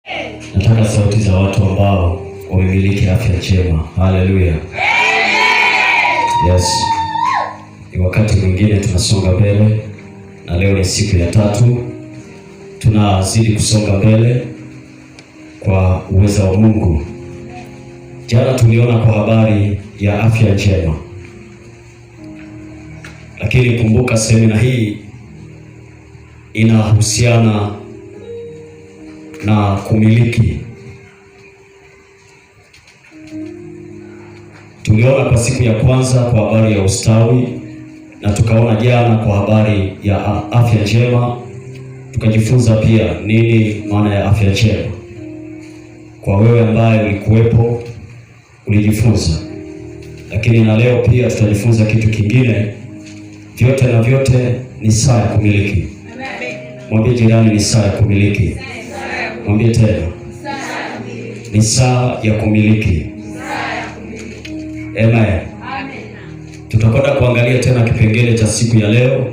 Nataka sauti za watu ambao wamemiliki afya njema. Haleluya. Yes. Ni wakati mwingine tunasonga mbele, na leo ni siku ya 3. Tunazidi kusonga mbele kwa uwezo wa Mungu. Jana tuliona kwa habari ya afya njema, lakini kumbuka semina hii inahusiana na kumiliki. Tuliona kwa siku ya kwanza kwa habari ya ustawi, na tukaona jana kwa habari ya afya njema. Tukajifunza pia nini maana ya afya njema. Kwa wewe ambaye ulikuwepo ulijifunza, lakini na leo pia tutajifunza kitu kingine. Vyote na vyote ni saa ya kumiliki. Mwambie jirani, ni saa ya kumiliki. Mwambie tena, ni saa ya kumiliki. Amen. Tutakwenda kuangalia tena kipengele cha siku ya leo,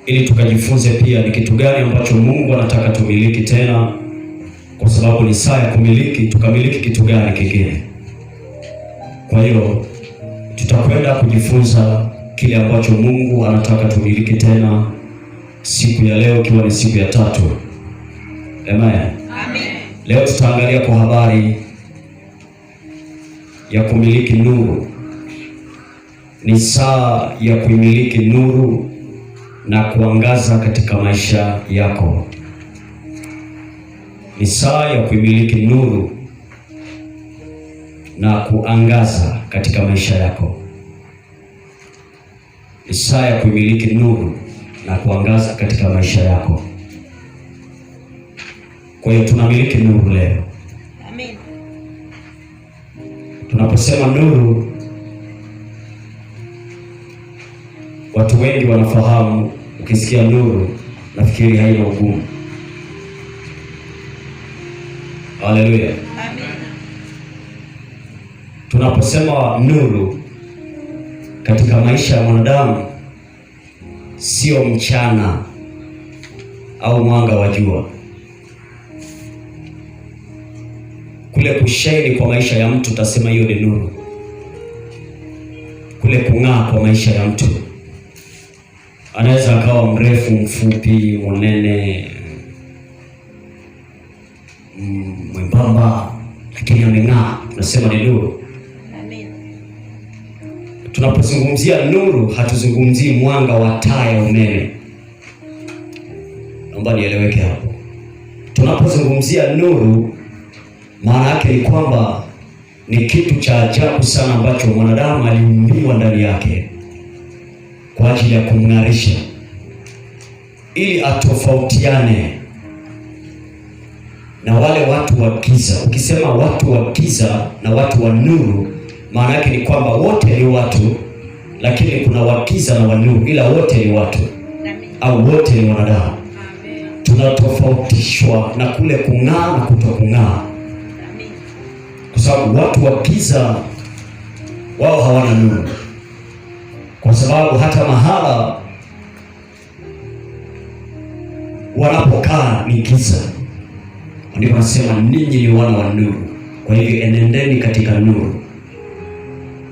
ili tukajifunze pia ni kitu gani ambacho Mungu anataka tumiliki tena, kwa sababu ni saa ya kumiliki. Tukamiliki kitu gani kingine? Kwa hiyo tutakwenda kujifunza kile ambacho Mungu anataka tumiliki tena siku ya leo, ikiwa ni siku ya 3. Amen. Amen. Leo tutaangalia kwa habari ya kumiliki nuru. Ni saa ya kumiliki nuru na kuangaza katika maisha yako. Ni saa ya kumiliki nuru na kuangaza katika maisha yako. Ni saa ya kumiliki nuru na kuangaza katika maisha yako. Kwa hiyo tunamiliki nuru leo. Amen. Tunaposema nuru, watu wengi wanafahamu. Ukisikia nuru, nafikiri haina ugumu. Haleluya. Amen. Tunaposema nuru katika maisha ya mwanadamu, sio mchana au mwanga wa jua. Kule kushaini kwa maisha ya mtu, tasema hiyo ni nuru. Kule kung'aa kwa maisha ya mtu, anaweza akawa mrefu, mfupi, mnene, mwembamba, lakini ameng'aa, tunasema ni nuru. Amen. Tunapozungumzia nuru, hatuzungumzii mwanga wa taa ya umeme. Naomba nieleweke hapo. Tunapozungumzia nuru, maana yake ni kwamba ni kitu cha ajabu sana ambacho mwanadamu aliumbiwa ndani yake kwa ajili ya kumng'arisha, ili atofautiane na wale watu wa giza. Ukisema watu wa giza na watu wa nuru, maana yake ni kwamba wote ni watu, lakini kuna wa giza na wa nuru, ila wote ni watu. Au wote ni wanadamu. Tunatofautishwa na kule kung'aa na kutokung'aa, kwa sababu watu wa giza wao hawana nuru, kwa sababu hata mahala wanapokaa ni giza. Ndio nasema ninyi ni wana wa nuru, kwa hivyo enendeni katika nuru,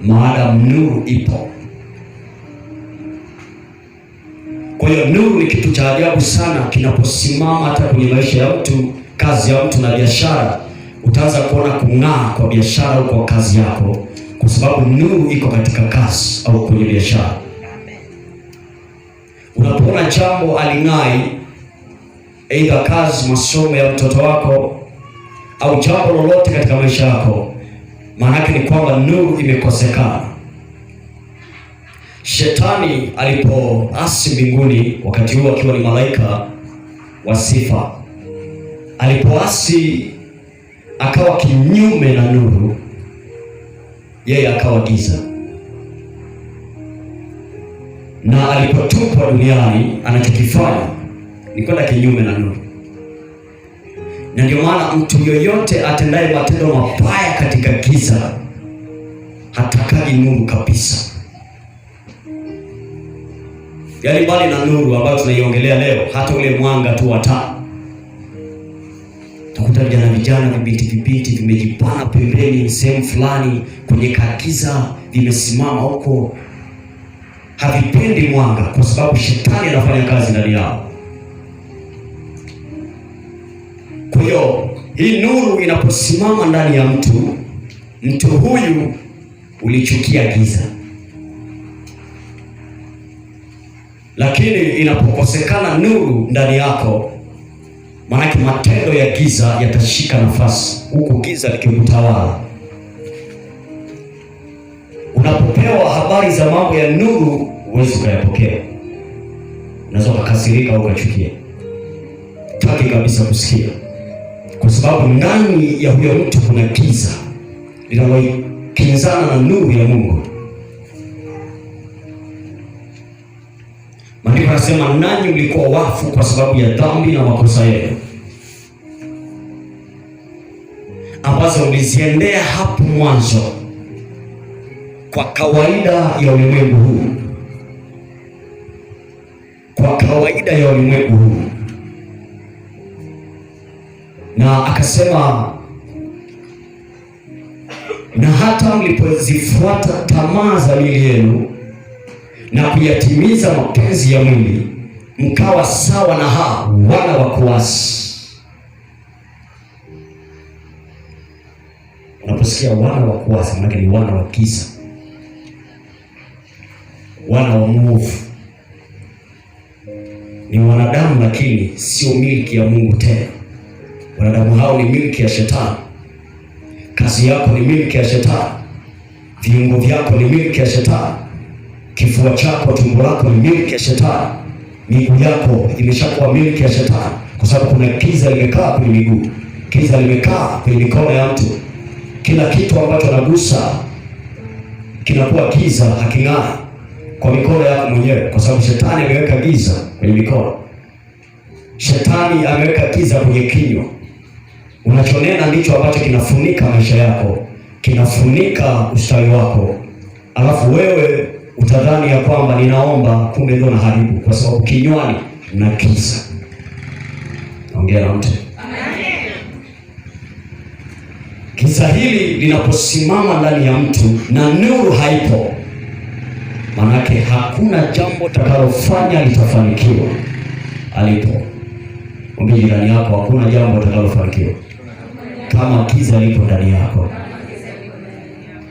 maadamu nuru ipo. Kwa hiyo nuru ni kitu cha ajabu sana kinaposimama hata kwenye maisha ya mtu, kazi ya mtu na biashara. Utaanza kuona kung'aa kwa biashara au kwa kazi yako, kwa sababu nuru iko katika kazi au kwenye biashara. Unapoona jambo aling'ai, aidha kazi, masomo ya mtoto wako au jambo lolote katika maisha yako, maana yake ni kwamba nuru imekosekana. Shetani alipoasi mbinguni, wakati huo akiwa ni malaika wa sifa, alipoasi akawa kinyume na nuru, yeye akawa giza. Na alipotupwa duniani, anachokifanya ni kwenda kinyume na nuru. Na ndio maana mtu yoyote atendaye matendo mabaya katika giza hatakaji nuru kabisa. Yaani mbali na nuru ambayo tunaiongelea leo, hata ule mwanga tu wa taa Utakuta vijana vibiti vimejipana pembeni sehemu fulani kwenye kagiza, vimesimama huko, havipendi mwanga kwa sababu shetani anafanya kazi ndani yao. Kwa hiyo hii nuru inaposimama ndani ya mtu huyu ulichukia giza. Lakini inapokosekana nuru ndani yako, maana matendo ya giza yatashika nafasi huku giza likikutawala. Unapopewa habari za mambo ya nuru, huwezi kuyapokea. Unaweza kukasirika au kuchukia. Taki kabisa kusikia. Kwa sababu ndani ya huyo mtu kuna giza linalokinzana na nuru ya Mungu. Maandiko yanasema nanyi mlikuwa wafu kwa sababu ya dhambi na makosa yenu ambazo mliziendea hapo mwanzo kwa kawaida ya ulimwengu huu. Kwa kawaida ya ulimwengu huu. Na akasema na hata mlipozifuata tamaa za miili yenu na kuyatimiza mapenzi ya mwili, mkawa sawa na hao wana wa kuasi. Unaposikia wana wa kuasi, maana ni wana wa giza, wana wa mwovu. Ni wanadamu lakini sio milki ya Mungu tena. Wanadamu hao ni milki ya shetani. Kazi yako ni milki ya shetani. Viungo vyako ni milki ya shetani. Kifua chako, tumbo lako ni milki ya shetani. Miguu yako imeshakuwa milki ya shetani, kwa sababu kuna giza limekaa kwenye miguu, giza limekaa kwenye mikono ya mtu. Kila kitu ambacho anagusa kinakuwa giza, haking'ai kwa mikono yako mwenyewe, kwa sababu shetani ameweka giza kwenye mikono. Shetani ameweka giza kwenye kinywa. Unachonena ndicho ambacho kinafunika maisha yako, kinafunika ustawi wako. Alafu wewe utadhani ya kwamba ninaomba, kumbe ndio naharibu, kwa sababu kinywani na giza. Naongea na mtu. Giza hili linaposimama ndani ya mtu na nuru haipo, manake hakuna jambo takalofanya litafanikiwa. Alipo mwambie jirani yako, hakuna jambo takalofanikiwa kama giza lipo ndani yako.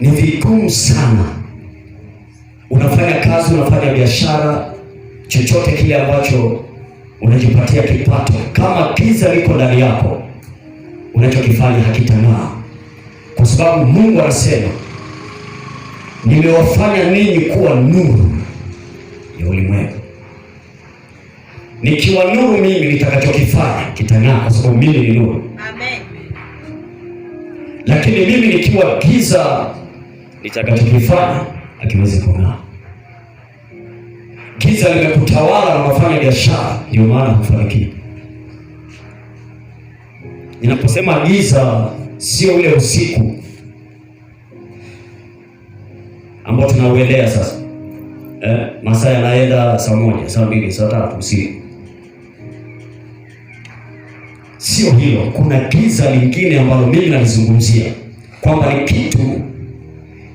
Ni vigumu sana. Unafanya kazi, unafanya biashara, chochote kile ambacho unajipatia kipato, kama giza liko ndani yako, unachokifanya hakitang'aa. Kwa sababu Mungu anasema, nimewafanya ninyi kuwa nuru ya ulimwengu. Nikiwa nuru mimi, nitakachokifanya kitang'aa, kwa sababu mimi ni nuru. Amen. Lakini mimi nikiwa giza, nitakachokifanya hakiwezi kung'aa. Giza limekutawala na unafanya biashara, ndio maana hufanikiwi. Ninaposema giza, sio ule usiku ambao tunauelea sasa. Masaa yanaenda saa 1, saa 2, saa 3 usiku. Sio hilo. Kuna giza lingine ambalo mimi nalizungumzia, kwamba ni kitu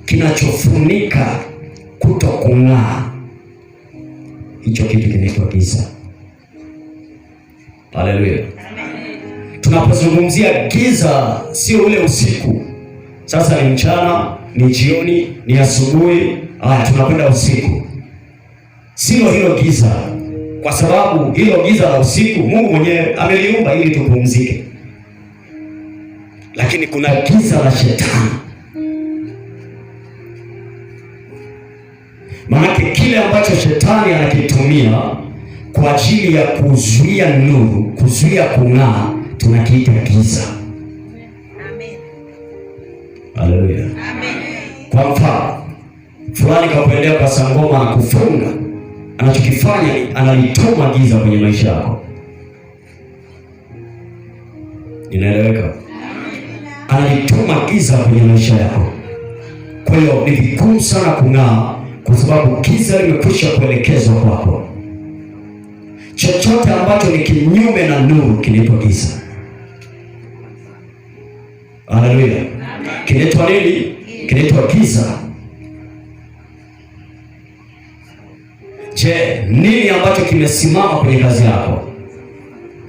kinachofunika kutokung'aa. Hicho kitu kinaitwa giza. Haleluya. Tunapozungumzia giza, sio ule usiku. Sasa ni mchana, ni jioni, ni asubuhi, tunakwenda usiku. Sio hilo giza, kwa sababu hilo giza la usiku Mungu mwenyewe ameliumba ili tupumzike. Lakini kuna giza la shetani. Maana kile ambacho shetani anakitumia kwa ajili ya kuzuia nuru, kuzuia kung'aa, tunakiita giza. Amen. Haleluya. Amen. Kwa mfano, fulani kakuendea kwa sangoma na kufunga, anachokifanya ni analituma giza kwenye maisha yako. Inaeleweka? Analituma giza kwenye maisha yako. Kwa hiyo ni vigumu sana kung'aa, kwa sababu giza limekwisha kuelekezwa kwako. Chochote ambacho ni kinyume na nuru kinaitwa giza. Haleluya. Kinaitwa nini? Kinaitwa giza. Je, nini ambacho kimesimama kwenye kazi yako?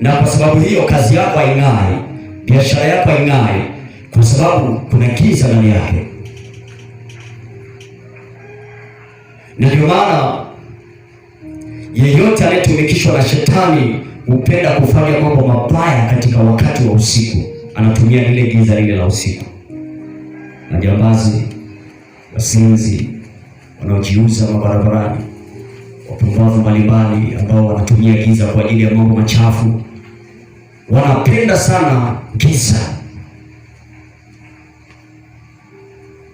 Na kwa sababu hiyo kazi yako haing'ai, biashara yako haing'ai, kwa sababu kuna giza ndani yake. Na ndio maana yeyote anayetumikishwa na shetani hupenda kufanya mambo mabaya katika wakati wa usiku. Anatumia lile giza lile la usiku. Majambazi, wasinzi, wanaojiuza mabarabarani, wapumbavu mbalimbali ambao wanatumia giza kwa ajili ya mambo machafu, wanapenda sana giza.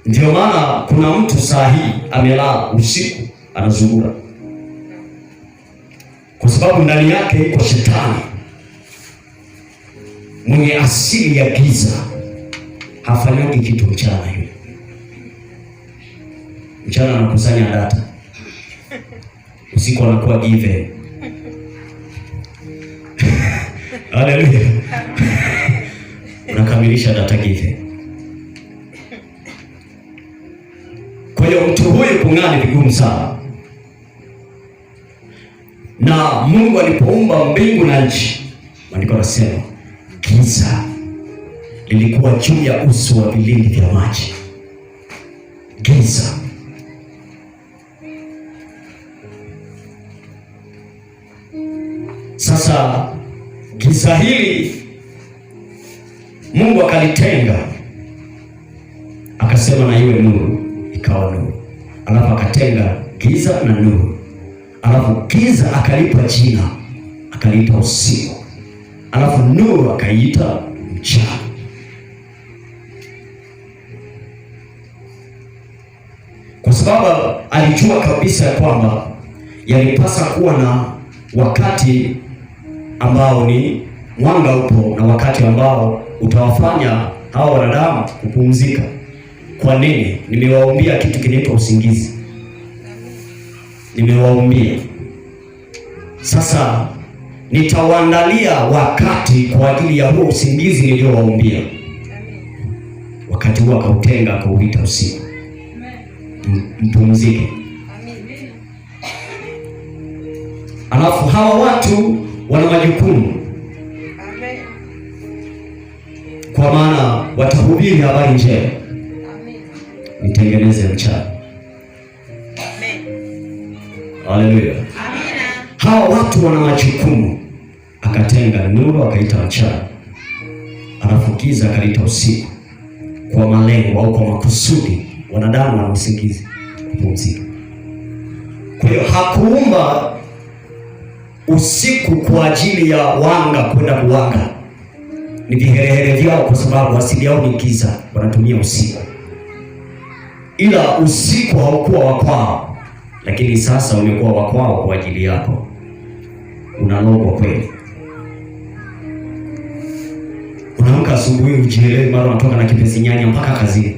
Ndio maana kuna mtu saa hii amelala usiku anazurura, kwa sababu ndani yake iko shetani mwenye asili ya giza. Hafanyaji kitu mchana. Yule mchana anakusanya data, usiku anakuwa given. Haleluya. Unakamilisha data given. Kwa hiyo mtu huyu kung'aa ni vigumu sana. Na Mungu alipoumba mbingu na nchi, maandiko yanasema giza lilikuwa juu ya uso wa vilindi vya maji. Giza. Sasa giza hili Mungu akalitenga, akasema na iwe nuru, ikawa nuru. Alafu akatenga giza na nuru. Alafu giza akalipa jina, akaliita usiku. Alafu nuru akaiita mchana. Kwa sababu alijua kabisa ya kwamba yalipasa kuwa na wakati ambao ni mwanga upo na wakati ambao utawafanya hao wanadamu kupumzika. Kwa nini? Nimewaambia kitu kinaitwa usingizi. Nimewaambia. Sasa nitawaandalia wakati kwa ajili ya huo usingizi niliowaambia. Wakati huo akautenga, akauita usiku. Mpumzike. Alafu hawa watu wana majukumu. Kwa maana watahubiri habari njema. Nitengeneze mchana. Haleluya. Hawa watu wana majukumu. Akatenga nuru, akaita mchana. Alafu giza akaita usiku. Kwa malengo au kwa makusudi wanadamu wana usingizi, kupumzika. Kwa hiyo hakuumba usiku kwa ajili ya wanga kwenda kuwanga. Ni viherehere vyao, kwa sababu asili yao ni giza, wanatumia usiku. Ila usiku haukuwa wa kwao, lakini sasa umekuwa wa kwao kwa ajili yako. Unalogwa kweli. Unaamka asubuhi ujielewe, mara unatoka na kipesi nyanya mpaka kazini.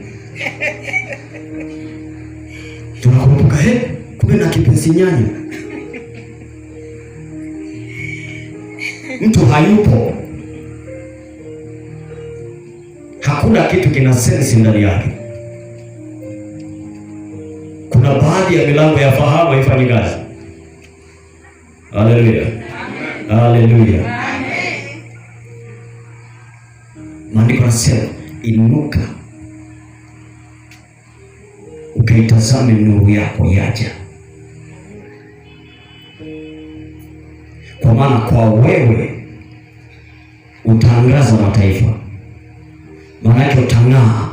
Tunakumbuka kumbe na kipesi nyanya. Mtu hayupo. Hakuna kitu kina sensi ndani yake. Kuna baadhi ya milango ya fahamu haifanyi kazi. Haleluya. Haleluya. Maandiko yanasema inuka ukaitazame nuru yako yaja. Kwa maana kwa wewe utaangaza mataifa. Maana yake utang'aa.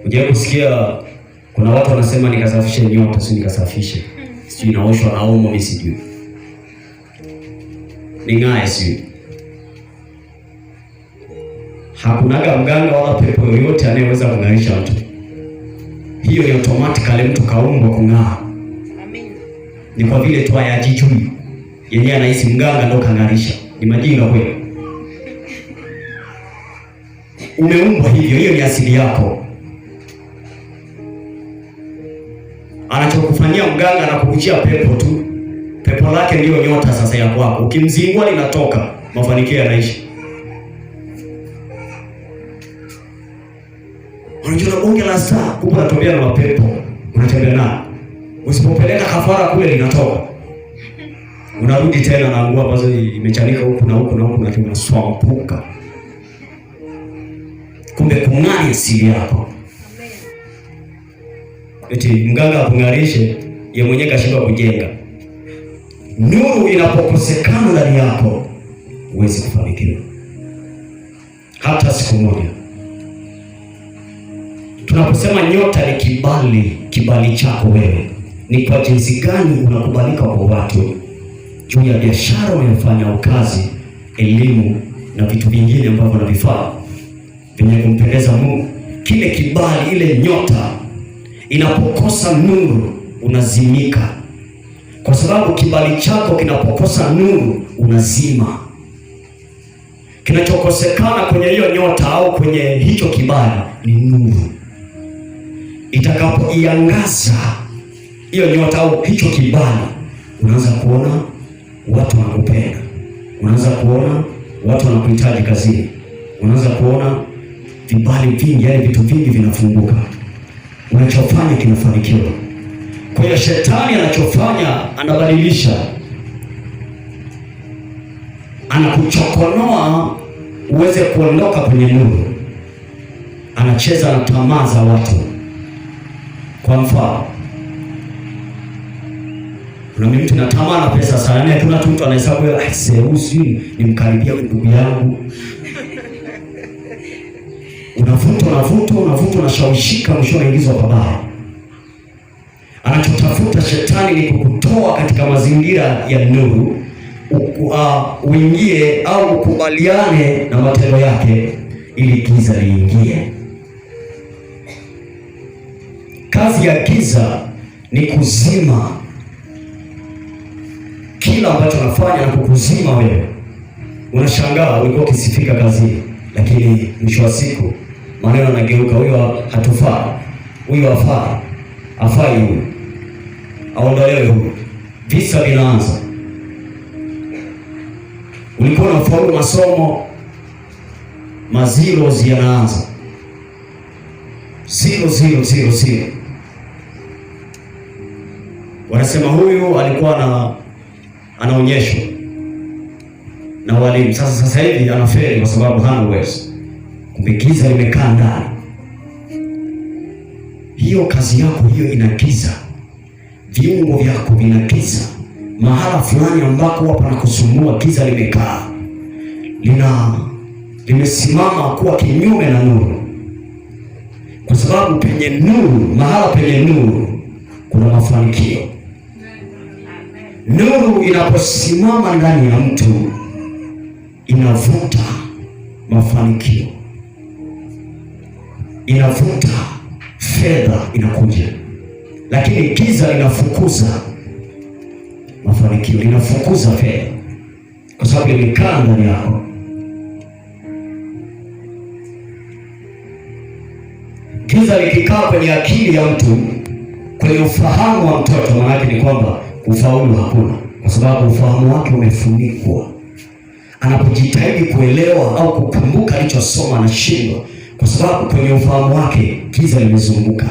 Unajua kusikia kuna watu wanasema nikasafishe nyota, si nikasafishe. Sijui naoshwa na omo, mimi sijui. Ning'ae sijui. Hakunaga mganga wala pepo yoyote anayeweza kung'arisha mtu. Hiyo ni automatically mtu kaumbwa kung'aa. Amen. Ni kwa vile tu hayajijui. Yeye anahisi mganga ndo kang'arisha. Ni majinga kweli. Umeumbwa hivyo, hiyo ni asili yako. Anachokufanyia mganga na kukujia pepo tu. Pepo lake ndio nyota sasa ya kwako. Ukimzingua linatoka, mafanikio yanaishi. Unajua bonge la saa, kumbe unatembea na mapepo. Unatembea nao. Usipopeleka kafara kule linatoka. Unarudi tena na nguo ambazo imechanika huku na huku na huku, na tunaswampuka. Kumbe kung'ari asili yako. Eti mganga akung'arishe, yeye mwenyewe kashindwa kujenga. Nuru inapokosekana ndani yako, huwezi kufanikiwa hata siku moja. Tunaposema nyota ni kibali chako wewe, ni kwa jinsi gani unakubalika kwa watu juu ya biashara unayofanya, ukazi, elimu na vitu vingine ambavyo unavifanya vyenye kumpendeza Mungu. Kile kibali, ile nyota inapokosa nuru, unazimika. Kwa sababu kibali chako kinapokosa nuru, unazima. Kinachokosekana kwenye hiyo nyota au kwenye hicho kibali ni nuru. Itakapoiangaza hiyo nyota au hicho kibali, unaanza kuona watu wanakupenda, unaanza kuona watu wanakuhitaji kazini, unaanza kuona vibali vingi, yaani vitu vingi vinafunguka, unachofanya kinafanikiwa. Kwa hiyo shetani anachofanya, anabadilisha, anakuchokonoa uweze kuondoka kwenye nuru. Anacheza na tamaa za watu. Kwa mfano, kuna mtu anatamani pesa sana, kuna mtu anahesabu seusi nimkaribia ndugu yangu. Unavuta unashawishika, mwisho unaingizwa pabaya. Anachotafuta shetani ni kukutoa katika mazingira ya nuru, uingie au ukubaliane na matendo yake ili giza liingie. Kazi ya giza ni kuzima kila ambacho unafanya na kukuzima wewe. Unashangaa ulikuwa ukisifika kazini, lakini mwisho wa siku maneno yanageuka, huyo hatufaa, huyo afai huyo, aondolewe huyo. Visa vinaanza. Ulikuwa na ufaulu masomo, maziro yanaanza 0. Wanasema huyu alikuwa anaonyeshwa na walimu, sasa hivi anafeli kwa sababu hana uwezo. Kumbe giza limekaa ndani. Hiyo kazi yako hiyo ina giza, viungo vyako vina giza. Mahala fulani ambako hapa nakusumbua, giza limekaa, limesimama kuwa kinyume na nuru. Kwa sababu penye nuru, mahala penye nuru kuna mafanikio. Nuru inaposimama ndani ya mtu, inavuta mafanikio, inavuta fedha, inakuja. Lakini giza linafukuza mafanikio, linafukuza fedha, kwa sababu limekaa ndani yako. Giza likikaa kwenye akili ya mtu, kwenye ufahamu wa mtoto, maana yake ni kwamba ufaulu hakuna, kwa sababu ufahamu wake umefunikwa. Anapojitahidi kuelewa au kukumbuka alichosoma, anashindwa, kwa sababu kwenye ufahamu wake giza limezunguka.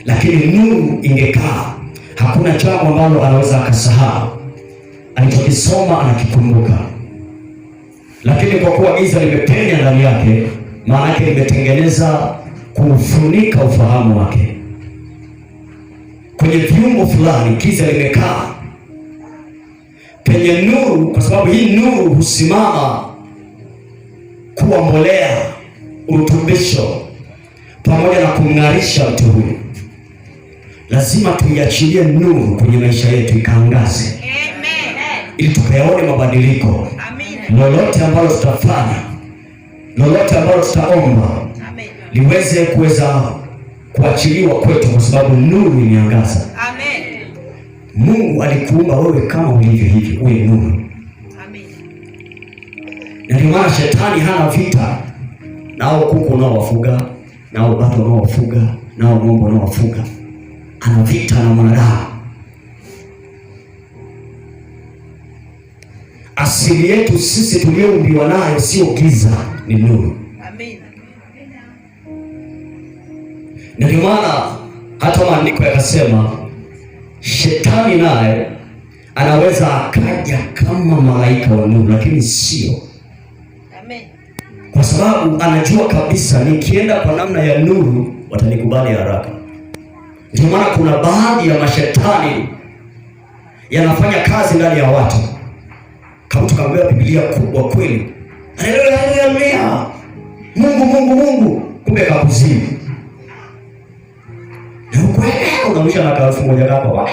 Lakini nuru ingekaa, hakuna jambo ambalo anaweza akasahau. Alichokisoma anakikumbuka. Lakini kwa kuwa giza limepenya ndani yake, maana yake limetengeneza kufunika ufahamu wake. Kwenye viungo fulani giza limekaa. Penye nuru, kwa sababu hii nuru husimama kuwa mbolea, urutubisho, pamoja na kumng'arisha mtu huyu. Lazima tuiachilie nuru kwenye maisha yetu ikaangaze. Amen. Ili tukayaone mabadiliko. Amen. Lolote ambalo tutafanya, lolote ambalo tutaomba, liweze kuweza kuachiliwa kwetu, kwa sababu nuru imeangaza. Amen. Mungu alikuumba wewe kama ulivyo hivi, uwe nuru. Amen. Na ndio maana shetani hana vita nao kuku unaowafuga, nao bata unaowafuga, nao ng'ombe unaowafuga. Ana vita na mwanadamu. Asili yetu sisi tulioumbiwa nayo sio giza, ni nuru. Amen. Na ndio maana hata maandiko yakasema shetani naye anaweza akaja kama malaika wa nuru, lakini sio. Amen. Kwa sababu anajua kabisa nikienda kwa namna ya nuru watanikubali haraka. Ndio maana kuna baadhi ya mashetani yanafanya kazi ndani ya watu. Kama tukaambiwa Biblia kubwa kweli, haleluya haleluya, Mungu Mungu Mungu, kumbe kakuzimu. Na ukweli unarusha na elfu moja hapo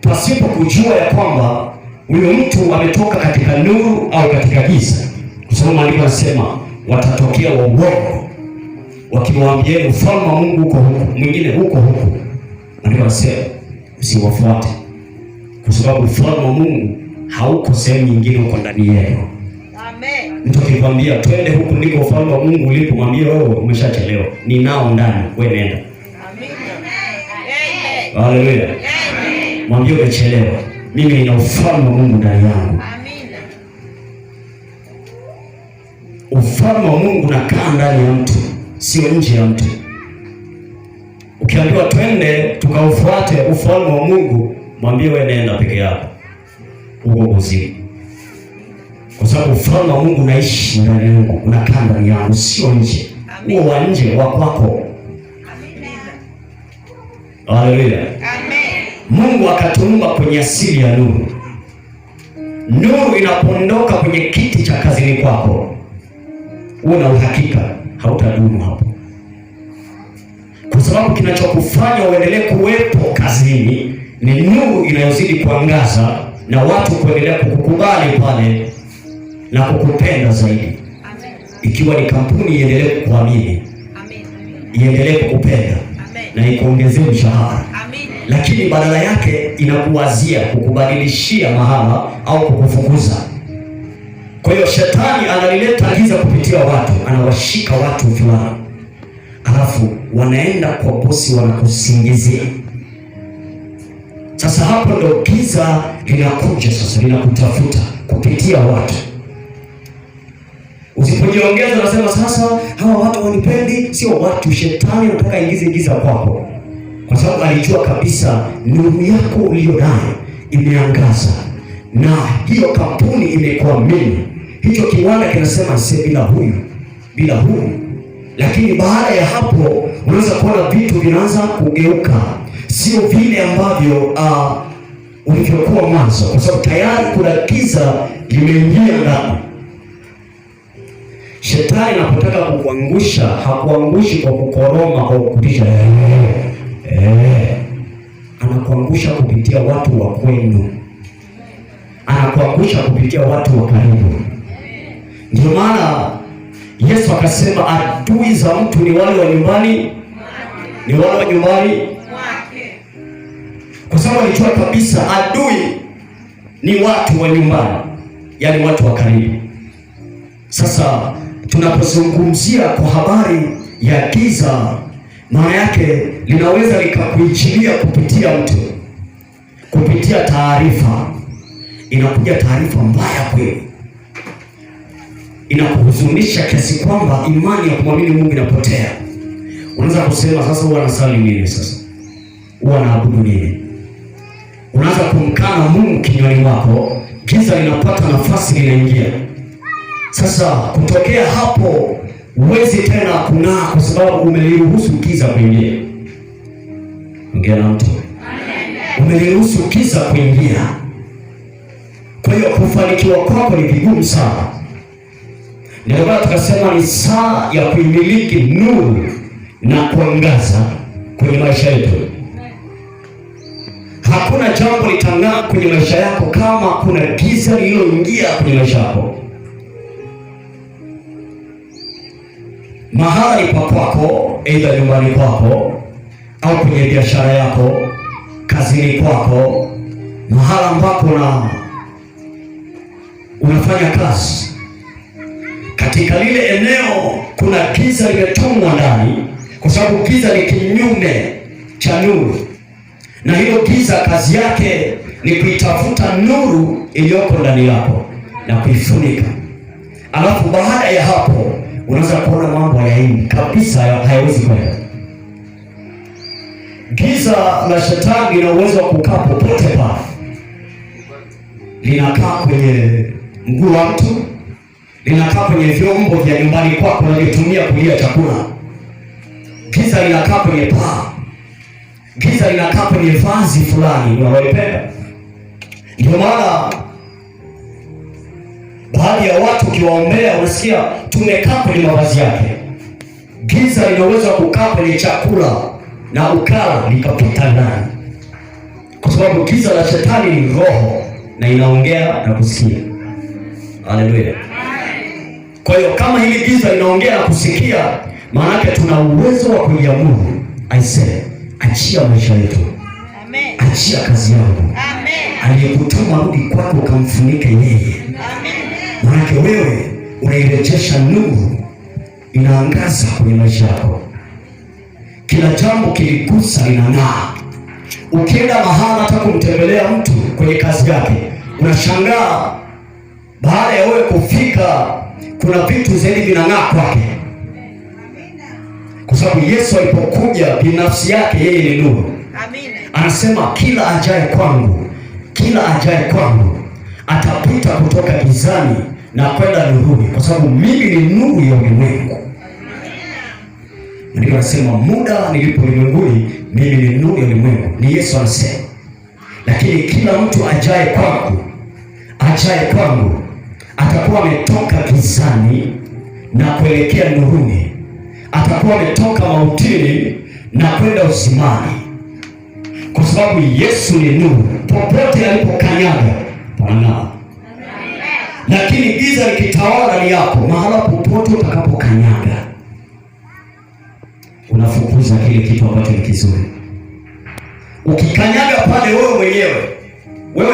pasipo kujua ya kwamba huyo mtu ametoka katika nuru au katika giza. Kwa sababu maandiko yanasema watatokea waongo wakimwambia ufalme wa Mungu huko huko, mwingine huko huko. Maandiko yanasema msiwafuate, kwa sababu ufalme wa Mungu hauko sehemu nyingine, uko ndani yenu. Amen. Mtu akikwambia twende huku ndiko ufalme wa Mungu ulipo, mwambie wewe umeshachelewa, ni nao ndani, wewe nenda. Amen. Haleluya. Mwambie umechelewa, mimi nina ufalme wa Mungu ndani yangu. Amen. Ufalme wa Mungu unakaa ndani ya mtu, sio nje ya mtu. Ukiambiwa twende tukaufuate ufalme wa Mungu, mwambie wewe nenda peke yako, uko kuzimu. Kwa sababu ufalme wa Mungu unaishi ndani yangu, unakaa ndani yangu, sio nje. Huo wa nje wa kwako. Haleluya. Amen. Mungu akatuumba kwenye asili ya nuru. Nuru inapoondoka kwenye kiti cha kazini kwako, una uhakika hautadumu hapo. Kwa sababu kinachokufanya uendelee kuwepo kazini ni nuru inayozidi kuangaza na watu kuendelea kukukubali pale na kukupenda zaidi. Amen. Ikiwa ni kampuni iendelee kukuamini. Amen. Iendelee kukupenda. Amen. Na ikuongezee mshahara. Amen. Lakini badala yake inakuwazia kukubadilishia mahala au kukufukuza. Kwa hiyo shetani analileta giza kupitia watu, anawashika watu fulani, alafu wanaenda kwa bosi, wanakusingizia. Sasa hapo ndo giza linakuja sasa, linakutafuta kupitia watu. Usipojiongeza unasema sasa hawa watu wanipendi, sio watu, shetani anataka ingize giza kwako. Kwa sababu alijua kabisa nuru yako uliyo nayo imeangaza, na hiyo kampuni imekuamini. Hicho kiwanda kinasema bila huyu. Lakini baada ya hapo unaweza kuona vitu vinaanza kugeuka, sio vile ambavyo ulivyokuwa mwanzo, kwa sababu tayari kuna giza limeingia ndani. Shetani anapotaka kukuangusha, hakuangushi kwa kukoroma au kukutisha. Anakuangusha kupitia watu wa kwenu, anakuangusha kupitia watu wa karibu. Ndio maana Yesu akasema adui za mtu ni wale wa nyumbani, ni wale wa nyumbani mwake. Kwa sababu alijua kabisa adui ni watu wa nyumbani, yaani watu wa karibu. Sasa tunapozungumzia kwa habari ya giza, maana yake linaweza likakuichilia kupitia mtu, kupitia taarifa. Inakuja taarifa mbaya kweli, inakuhuzunisha kiasi kwamba imani ya kumwamini Mungu inapotea. Unaanza kusema sasa, huwa nasali nini? Sasa huwa naabudu nini? Unaanza kumkana Mungu kinywani mwako, giza linapata nafasi, linaingia. Sasa kutokea hapo huwezi tena kung'aa, kwa sababu umeliruhusu giza kuingia. Ongea na mtu. Umeliruhusu giza kuingia. Kwa hiyo kufanikiwa kwako ni vigumu sana. Ndio maana tukasema ni saa ya kuimiliki nuru na kuangaza kwenye maisha yetu. Hakuna jambo litang'aa kwenye maisha yako kama kuna giza lililoingia kwenye maisha yako. Mahali pa kwako, aidha nyumbani kwako au kwenye biashara yako, kazini kwako, mahala ambapo unafanya kazi, katika lile eneo kuna giza limetumwa ndani, kwa sababu giza ni kinyume cha nuru, na hilo giza kazi yake ni kuitafuta nuru iliyoko ndani yako na kuifunika. Alafu baada ya hapo unaweza kuona mambo hayaendi kabisa, hayawezi kwenda. Giza la shetani lina uwezo wa kukaa popote pale. Linakaa kwenye mguu wa mtu, linakaa kwenye vyombo vya nyumbani kwako unavyotumia kulia chakula. Giza linakaa kwenye paa. Giza linakaa kwenye vazi fulani unalolipenda. Ndio maana baadhi ya watu ukiwaombea unasikia tumekaa kwenye mavazi yake. Giza linaweza kukaa kwenye chakula na ukala likapita ndani, kwa sababu giza la shetani ni roho na inaongea na kusikia. Haleluya! Kwa hiyo kama hili giza linaongea na kusikia, maana yake tuna uwezo wa kuiamuru. Aisee, achia maisha yetu. Amen. Achia kazi yangu. Amen. Aliyekutuma rudi kwako ukamfunike yeye. Amen. Maana yake wewe unairejesha nuru, inaangaza kwenye maisha yako. Kila jambo kiligusa linang'aa. Ukienda mahali hata kumtembelea mtu kwenye kazi yake, unashangaa baada ya wewe kufika kuna vitu zaidi vinang'aa kwake. Kwa sababu Yesu alipokuja binafsi yake yeye ni nuru. Amina. Anasema kila ajaye kwangu atapita kutoka gizani na kwenda nuruni, kwa sababu mimi ni nuru ya ulimwengu. Ndio anasema muda nilipo ulimwenguni mimi ni nuru ya ulimwengu. Ni Yesu anasema. Lakini kila mtu ajaye kwangu atakuwa ametoka gizani na kuelekea nuruni. Atakuwa ametoka mautini na kwenda uzimani, kwa sababu Yesu ni nuru. Popote alipokanyaga panang'aa. Lakini giza likitawala ni yako, mahala popote utakapokanyaga unafukuza kile kitu ambacho ni kizuri. Ukikanyaga pale wewe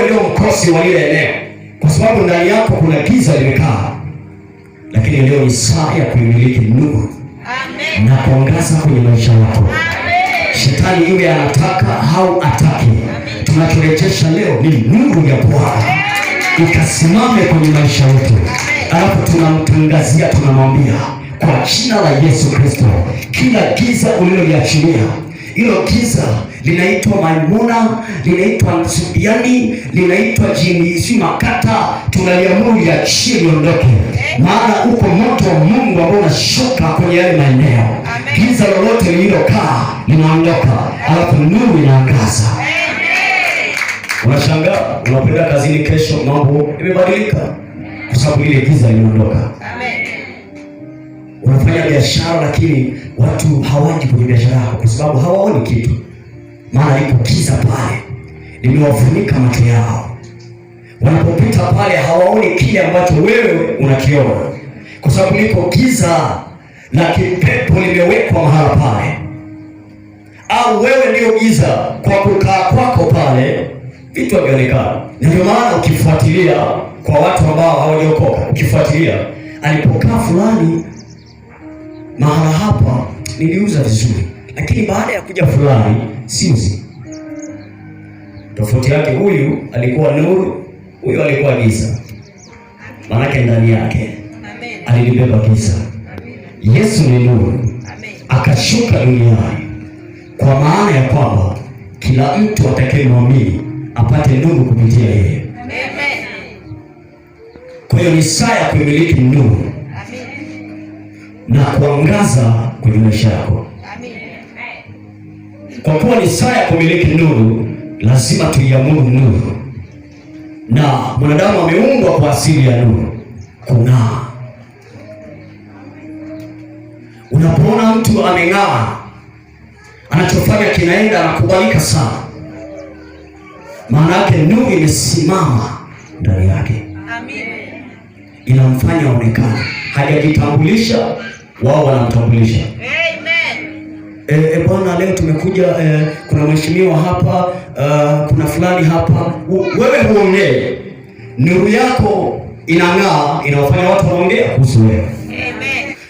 ndio mkosi wa ile eneo, kwa sababu ndani yako kuna giza limekaa. Lakini leo ni saa ya kuimiliki nuru. Amen. Na kuangaza kwenye maisha yako. Amen. Shetani iwe anataka au ataki, tunachorejesha leo ni nuru ya Bwana ikasimame kwenye maisha yetu. Alafu tunamtangazia, tunamwambia kwa jina la Yesu Kristo, kila giza uliloliachilia, hilo giza linaitwa Maimuna, linaitwa Nsubiani, linaitwa jini si makata, tunaliamuru liachie liondoke. Maana uko moto wa Mungu ambao unashuka kwenye yale maeneo. Giza lolote lililokaa linaondoka, alafu nuru inaangaza. Unashangaa, unapenda kazini, kesho mambo imebadilika kwa sababu ile giza linaondoka. Unafanya biashara lakini watu hawaji kwenye biashara yako kwa sababu hawaoni kitu. Maana liko giza pale, limewafunika macho yao. Wanapopita pale hawaoni kile ambacho wewe unakiona, kwa sababu liko giza la kipepo limewekwa mahala pale. Au wewe ndio giza kwa kukaa kwako pale, vitu havionekana. Na ndio maana ukifuatilia kwa watu ambao hawajaokoka, ukifuatilia alipokaa fulani mahala hapa niliuza vizuri, lakini baada ya kuja fulani siuzi. Tofauti yake, huyu alikuwa nuru, huyu alikuwa giza. Maana ndani yake alibeba giza. Yesu ni nuru, akashuka duniani kwa maana ya kwamba kila mtu atakayemwamini apate nuru kupitia yeye. Kwa hiyo ni saa ya kumiliki nuru na kuangaza kwenye maisha yako. Kwa kuwa ni saa ya kumiliki nuru, lazima tuiamuru nuru, na mwanadamu ameumbwa kwa asili ya nuru, kung'aa. Unapoona mtu ameng'aa, anachofanya kinaenda na kubalika sana, maana yake nuru imesimama ndani yake. Inamfanya aonekane. Hajajitambulisha, wao wanamtambulisha. Bwana, leo tumekuja, kuna mheshimiwa hapa, kuna fulani hapa. Wewe huongee, nuru yako inang'aa, inawafanya watu waongee kuhusu wewe.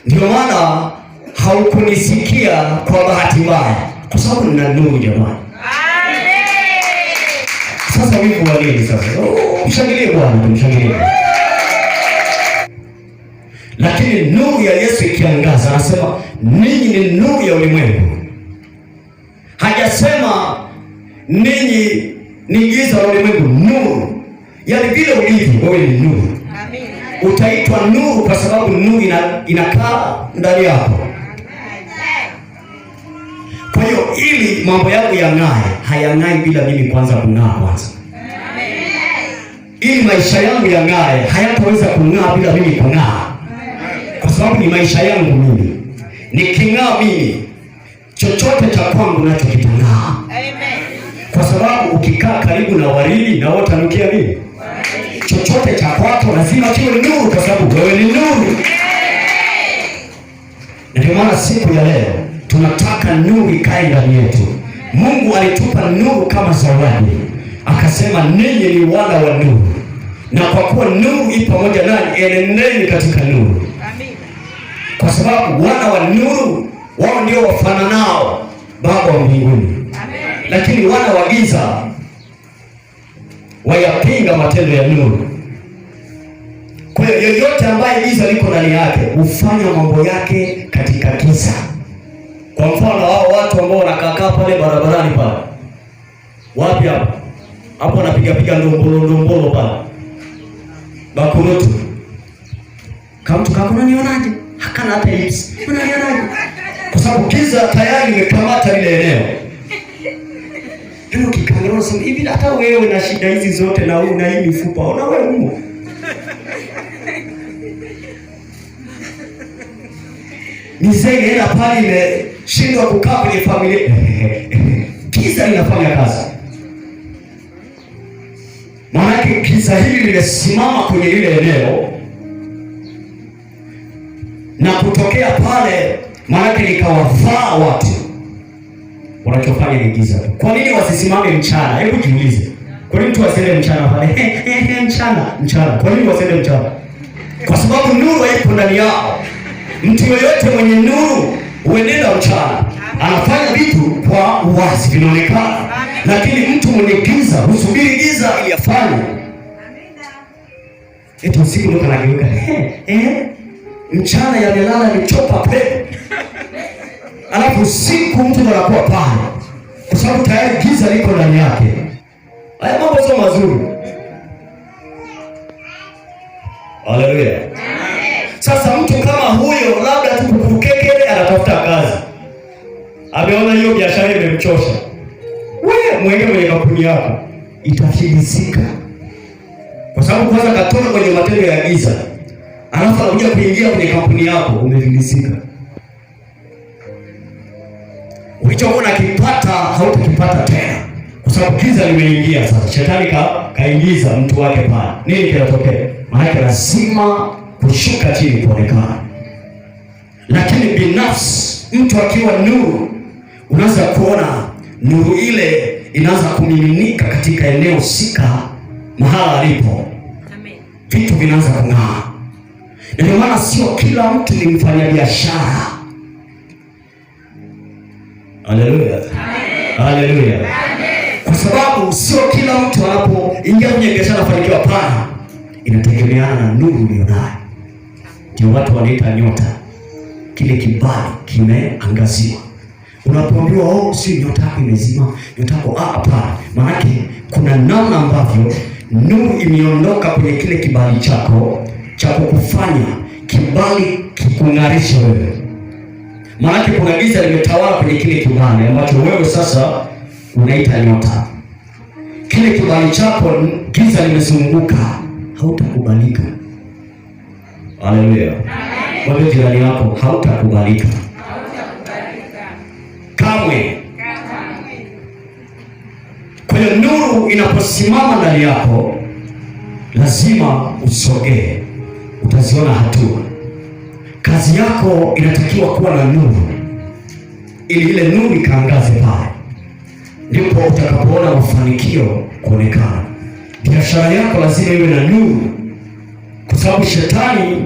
Ndio maana haukunisikia kwa bahati mbaya, kwa sababu nina nuru jamani. Sasa wivu wa nini sasa? Mshangilie Bwana, tumshangilie. Lakini Lakini nuru ya Yesu ikiangaza, anasema ninyi ni nuru ya ulimwengu. Hajasema ninyi ni giza la ulimwengu. Nuru, yaani vile ulivyo wewe ni nuru. Amen. Utaitwa nuru kwa sababu nuru inakaa ndani yako. Kwa hiyo ili mambo yangu yang'ae, hayang'ai bila mimi kwanza kung'aa kwanza. Ili maisha yangu yang'ae, hayataweza kung'aa bila mimi kung'aa. Kwa sababu ni maisha yangu mimi. Niking'aa mimi, chochote cha kwangu nacho kitang'aa. Kwa sababu ukikaa karibu na waridi na wote anukia nini? Chochote cha kwako lazima kiwe nuru, kwa sababu wewe ni nuru. Na ndio maana siku ya leo tunataka nuru ikae ndani yetu. Mungu alitupa nuru kama zawadi, akasema ninyi ni wana wa nuru, na kwa kuwa nuru ipo pamoja nanyi, enendeni katika nuru. Kwa sababu wana wa nuru wao ndio wafananao Baba wa mbinguni. Lakini wana wa giza wayapinga matendo ya nuru. Kwa hiyo yoyote ambaye giza liko ndani yake hufanya mambo yake katika giza. Kwa mfano hao watu ambao wanakaa pale barabarani pale. Wapi hapo? Hapo wanapiga ndombolo pale. Bakurutu. Kama mtu kako unanionaje? Hakana hata lips. Unanionaje? Kwa sababu giza tayari limekamata ile eneo. Ndio kikangalia unasema hivi, hata wewe na shida hizi zote na una hii mifupa, ona wewe huko. Mzee ila pale imeshindwa kukaa kwenye familia. Giza linafanya kazi. Maana giza hili limesimama kwenye ile eneo na kutokea pale, maana likawavaa watu. Wanachofanya ni giza. Kwa nini wasisimame mchana? Hebu jiulize. Kwa nini mtu asiende mchana pale? Mchana. Kwa nini wasiende mchana? Kwa sababu nuru haipo ndani yao. Mtu yoyote mwenye nuru huenenda mchana, anafanya vitu kwa uwazi, vinaonekana. Lakini mtu mwenye giza husubiri giza ili afanye. Eti usiku ndio kanageuka. Mchana yamelala nichopa pepo. Alafu usiku mtu anakuwa pale, kwa sababu tayari giza liko ndani yake. Haya mambo sio mazuri. Haleluya. Sasa mtu kama huyo labda tu kukekele anatafuta kazi. Ameona hiyo biashara imemchosha. Wewe mwenge kwenye kampuni yako itafilisika. Kwa sababu kwanza katoka kwenye matendo ya giza. Alafu anakuja kuingia kwenye kampuni yako, umefilisika. Ulichoona kipata hautakipata tena, kwa sababu giza limeingia sasa. Shetani kaingiza mtu wake pale. Nini kinatokea? Maana lazima kushuka chini kuonekana. Lakini binafsi mtu akiwa nuru, unaanza kuona nuru ile inaanza kumiminika katika eneo sika mahala alipo. Amen. Vitu vinaanza kung'aa. Ndio maana sio kila mtu ni mfanyabiashara. Haleluya. Haleluya. Kwa sababu sio kila mtu anapoingia kwenye biashara afanikiwa. Hapana. Inategemeana na nuru ulionayo. Ndio watu wanaita nyota. Kile kibali kimeangaziwa. Unapoambiwa si nyota yako imezima, nyota yako hapana. Maana kuna namna ambavyo nuru imeondoka kwenye kile kibali chako cha kukufanya kibali kikung'arishe wewe. Maana kuna giza limetawala kwenye kile kibali ambacho wewe sasa unaita nyota. Kile kibali chako giza limezunguka, hautakubalika. Haleluya. Wewe jirani yako hautakubalika. Kamwe. Kwa hiyo nuru inaposimama ndani yako lazima usogee. Utaziona hatua. Kazi yako inatakiwa kuwa na nuru, ili ile nuru ikaangaze pale. Ndipo utakapoona mafanikio kuonekana. Biashara yako lazima iwe na nuru, kwa sababu shetani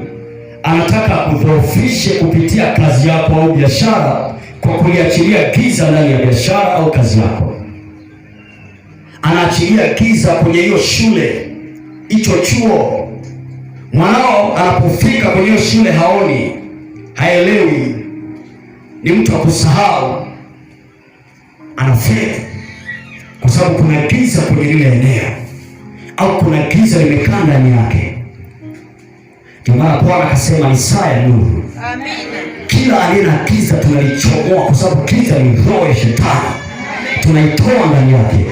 anataka kudhoofishe kupitia kazi yako au biashara kwa kuliachilia giza ndani ya biashara au kazi yako. Anaachilia giza kwenye hiyo shule, hicho chuo, Mwanao anapofika kwenye shule haoni, haelewi, ni mtu wa kusahau, anafeli kwa sababu kuna giza kwenye lile eneo, au kuna giza limekaa ndani yake. Ndio maana Bwana akasema ni saa ya nuru. Amen. Kila aliye na giza tunalichomoa, kwa sababu giza ni roho ya shetani. Tunaitoa ndani yake,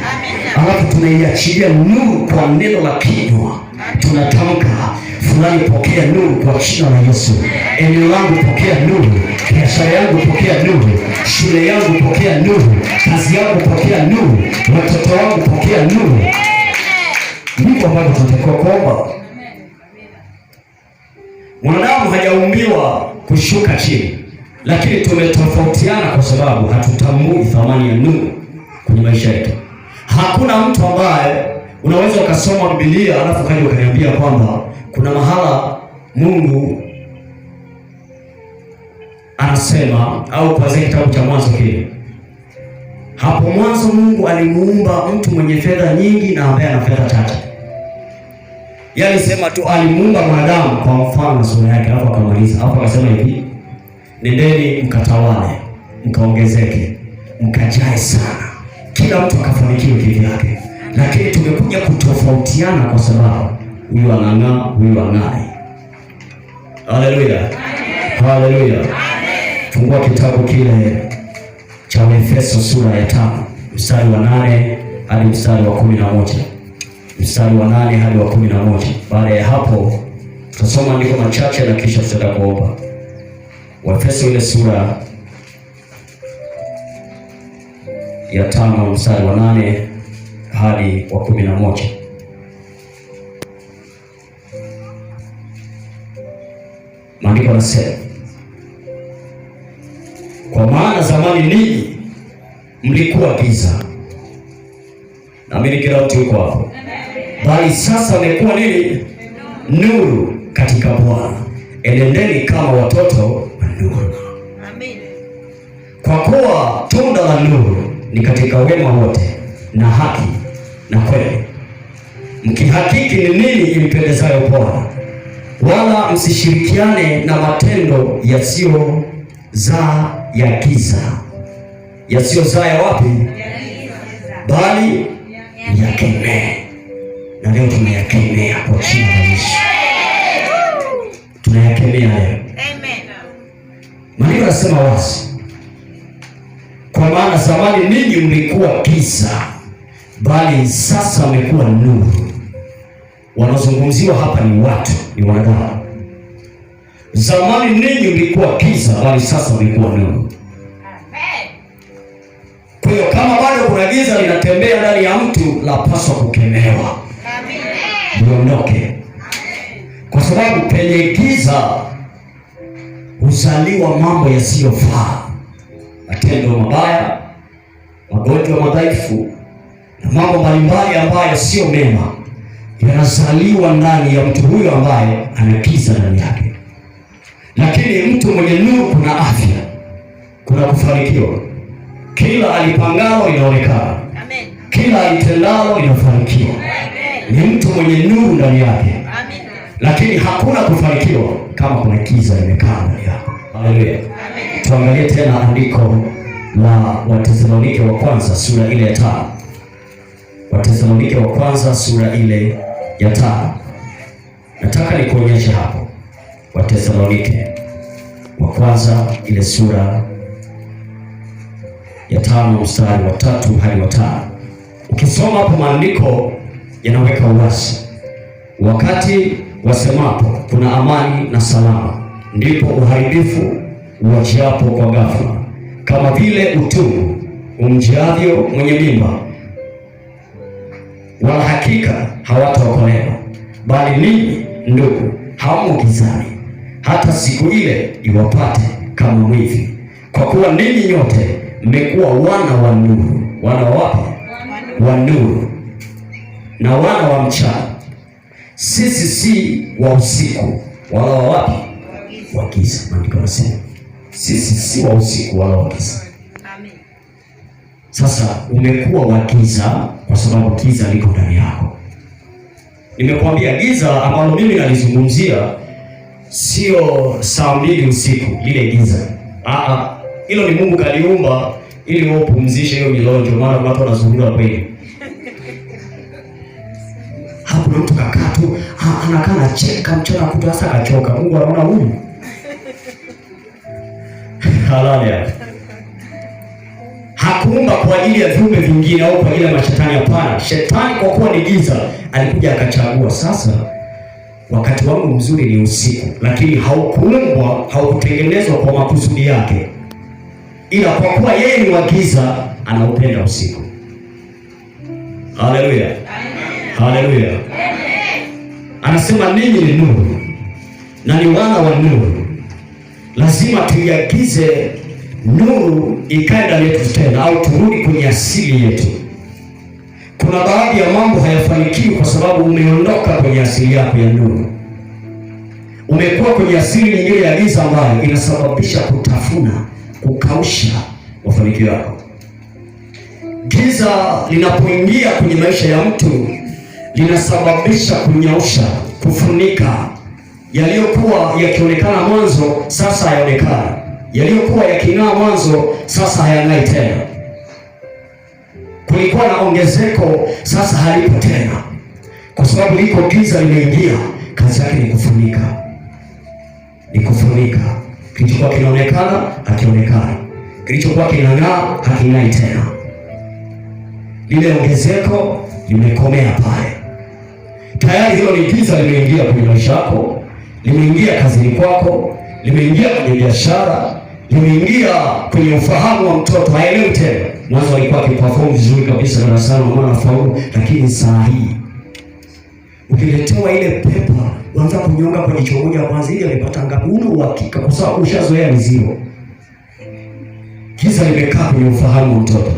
alafu tunaiachilia nuru kwa neno la kinywa. Tunatamka, fulani pokea nuru kwa jina la Yesu. Eneo langu pokea nuru, biashara yangu pokea nuru, shule yangu pokea nuru, kazi yangu pokea nuru, watoto wangu pokea nuru. Ndivyo ambavyo tunatakiwa kuomba. Mwanadamu hajaumbiwa kushuka chini, lakini tumetofautiana kwa sababu hatutambui thamani ya nuru kwenye maisha yetu. Hakuna mtu ambaye unaweza ukasoma Biblia alafu kaja ukaniambia kwamba kuna mahala Mungu anasema, au kwa zile kitabu cha Mwanzo kile, hapo mwanzo Mungu alimuumba mtu mwenye fedha nyingi na ambaye ana fedha chache. Yaani sema tu alimuumba mwanadamu kwa mfano na sura yake, alafu akamaliza. Alafu akasema hivi, nendeni mkatawale, mkaongezeke, mkajae sana. Kila mtu akafanikiwa kivyake. Lakini tumekuja kutofautiana kwa sababu huyu anang'aa, huyu ang'ai. Haleluya. Haleluya. Fungua kitabu kile cha Efeso sura ya 5 mstari wa 8 hadi mstari wa 11. Mstari wa 8 hadi wa 11. Baada ya hapo tutasoma andiko machache na kisha tutaenda kuomba. Efeso ile sura ya 5 mstari wa 8 hadi wa 11. Maandiko yanasema, kwa maana zamani ninyi mlikuwa giza. Naamini kila mtu yuko hapo. Bali sasa mmekuwa nini? Nuru katika Bwana. Enendeni kama watoto wa nuru. Amen. Kwa kuwa tunda la nuru ni katika wema wote na haki na kweli, mkihakiki ni nini impendezayo Bwana, wala msishirikiane na matendo yasiyozaa ya giza. Yasiyozaa ya wapi? Bali yakemee. Na leo tunayakemea kwa jina la Yesu. Tunayakemea leo. Amen. Maandiko yanasema wazi, kwa maana zamani ninyi mlikuwa giza, bali sasa mmekuwa nuru. Wanazungumziwa hapa ni watu, ni wanadamu. Zamani ninyi mlikuwa giza, bali sasa mmekuwa nuru. Kwa hiyo kama bado kuna giza linatembea ndani ya mtu, lapaswa kukemewa. Liondoke. Kwa sababu penye giza huzaliwa mambo yasiyofaa, matendo mabaya, magonjwa madhaifu na mambo mbalimbali ambayo sio mema yanazaliwa ndani ya mtu huyo ambaye ana giza ndani yake. Lakini mtu mwenye nuru kuna afya, kuna kufanikiwa. Kila alipangalo inaonekana. Amen. Kila alitendalo inafanikiwa. Ni mtu mwenye nuru ndani yake. Amen. Lakini hakuna kufanikiwa kama kuna giza limekaa ndani yako. Haleluya. Amen. Tuangalie tena andiko la Wathesalonike wa kwanza sura ile ya 5. Wathesalonike wa kwanza sura ile ya 5. Nataka nikuonyeshe hapo. Wathesalonike wa kwanza ile sura ya 5 mstari wa 3 hadi wa 5. Ukisoma hapo maandiko yanaweka wazi, wakati wasemapo kuna amani na salama, ndipo uharibifu uwajiapo kwa ghafla, kama vile utungu umjiavyo mwenye mimba, wala hakika hawataokolewa. Bali ninyi ndugu, hamo gizani, hata siku ile iwapate kama mwivi. Kwa kuwa ninyi nyote mmekuwa wana wa nuru. Wana wa wapi? Wa nuru na wana wa mchana. Sisi si wa usiku wala wa wapi? Wa giza. Maandiko yanasema sisi si wa usiku wala wa giza. Amen. Sasa umekuwa wa giza kwa sababu giza liko ndani yako. Nimekuambia giza ambalo mimi nalizungumzia sio saa 2 usiku lile giza. Hilo ni Mungu kaliumba ili wao pumzishe hiyo milonjo, maana watu wanazungumza kweli. Hapo mtu kakaa tu anakaa na cheka mchana kutwa, hasa kachoka. Mungu anaona huyu. Haleluya. Hakuumba kwa ajili ya viumbe vingine au kwa ajili ya mashetani, hapana. Shetani kwa kuwa ni giza alikuja akachagua, sasa wakati wangu mzuri ni usiku, lakini haukuumbwa, haukutengenezwa kwa makusudi yake, ila kwa kuwa yeye ni wa giza anaupenda usiku. Haleluya. Haleluya. Anasema ninyi ni nuru na ni wana wa nuru. Lazima tuiagize nuru ikae ndani yetu tena, au turudi kwenye asili yetu. Kuna baadhi ya mambo hayafanikiwi kwa sababu umeondoka kwenye asili yako ya nuru. Umekuwa kwenye asili nyingine ya giza ambayo inasababisha kutafuna, kukausha mafanikio yako. Giza linapoingia kwenye maisha ya mtu linasababisha kunyausha, kufunika. Yaliyokuwa yakionekana mwanzo sasa hayaonekana. Yaliyokuwa yaking'aa mwanzo sasa hayang'ai tena. Kulikuwa na ongezeko, sasa halipo tena, kwa sababu liko giza limeingia. Kazi yake ni kufunika, ni kufunika. Kilichokuwa kinaonekana hakionekani, kilichokuwa kinang'aa haking'ai tena. Lile ongezeko limekomea pale. Tayari hilo ni giza limeingia kwenye maisha yako, limeingia kazini kwako, limeingia kwenye biashara, limeingia kwenye ufahamu wa mtoto. Haelewi tena. Mwanzo alikuwa akiperform vizuri kabisa darasani, mwana anafaulu, lakini saa hii ukiletewa ile pepa unaanza kunyonga kwa jicho moja kwanza, ili amepata ngapi? Una uhakika kwa sababu ushazoea ni zero. Giza limekaa kwenye ufahamu wa mtoto.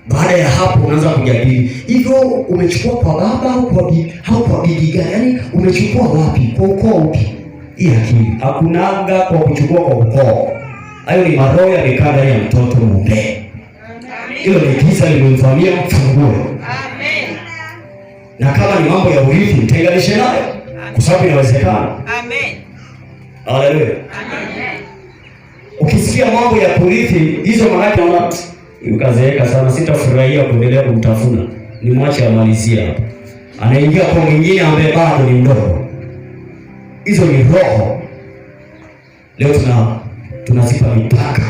Baada ya hapo unaanza kujadili, hivyo umechukua kwa baba au kwa bibi gani? Yaani umechukua wapi? Kwa ukoo upi? Hii akili hakunaga kwa kuchukua kwa ukoo. Hayo ni maroho yamekaa ndani ya mtoto mume. Hilo ni giza limemvamia, mfungue. Amen. Na kama ni mambo ya urithi, mtenganishe nayo, kwa sababu inawezekana. Amen. Haleluya. Amen. Ukisikia mambo ya kurithi hizo, maana unaona ukazeeka sana, sitafurahia kuendelea kumtafuna, ni mwache amalizie hapa. Anaingia kwa mwingine ambaye bado ni mdogo. Hizo ni roho. Leo tunazipa mipaka.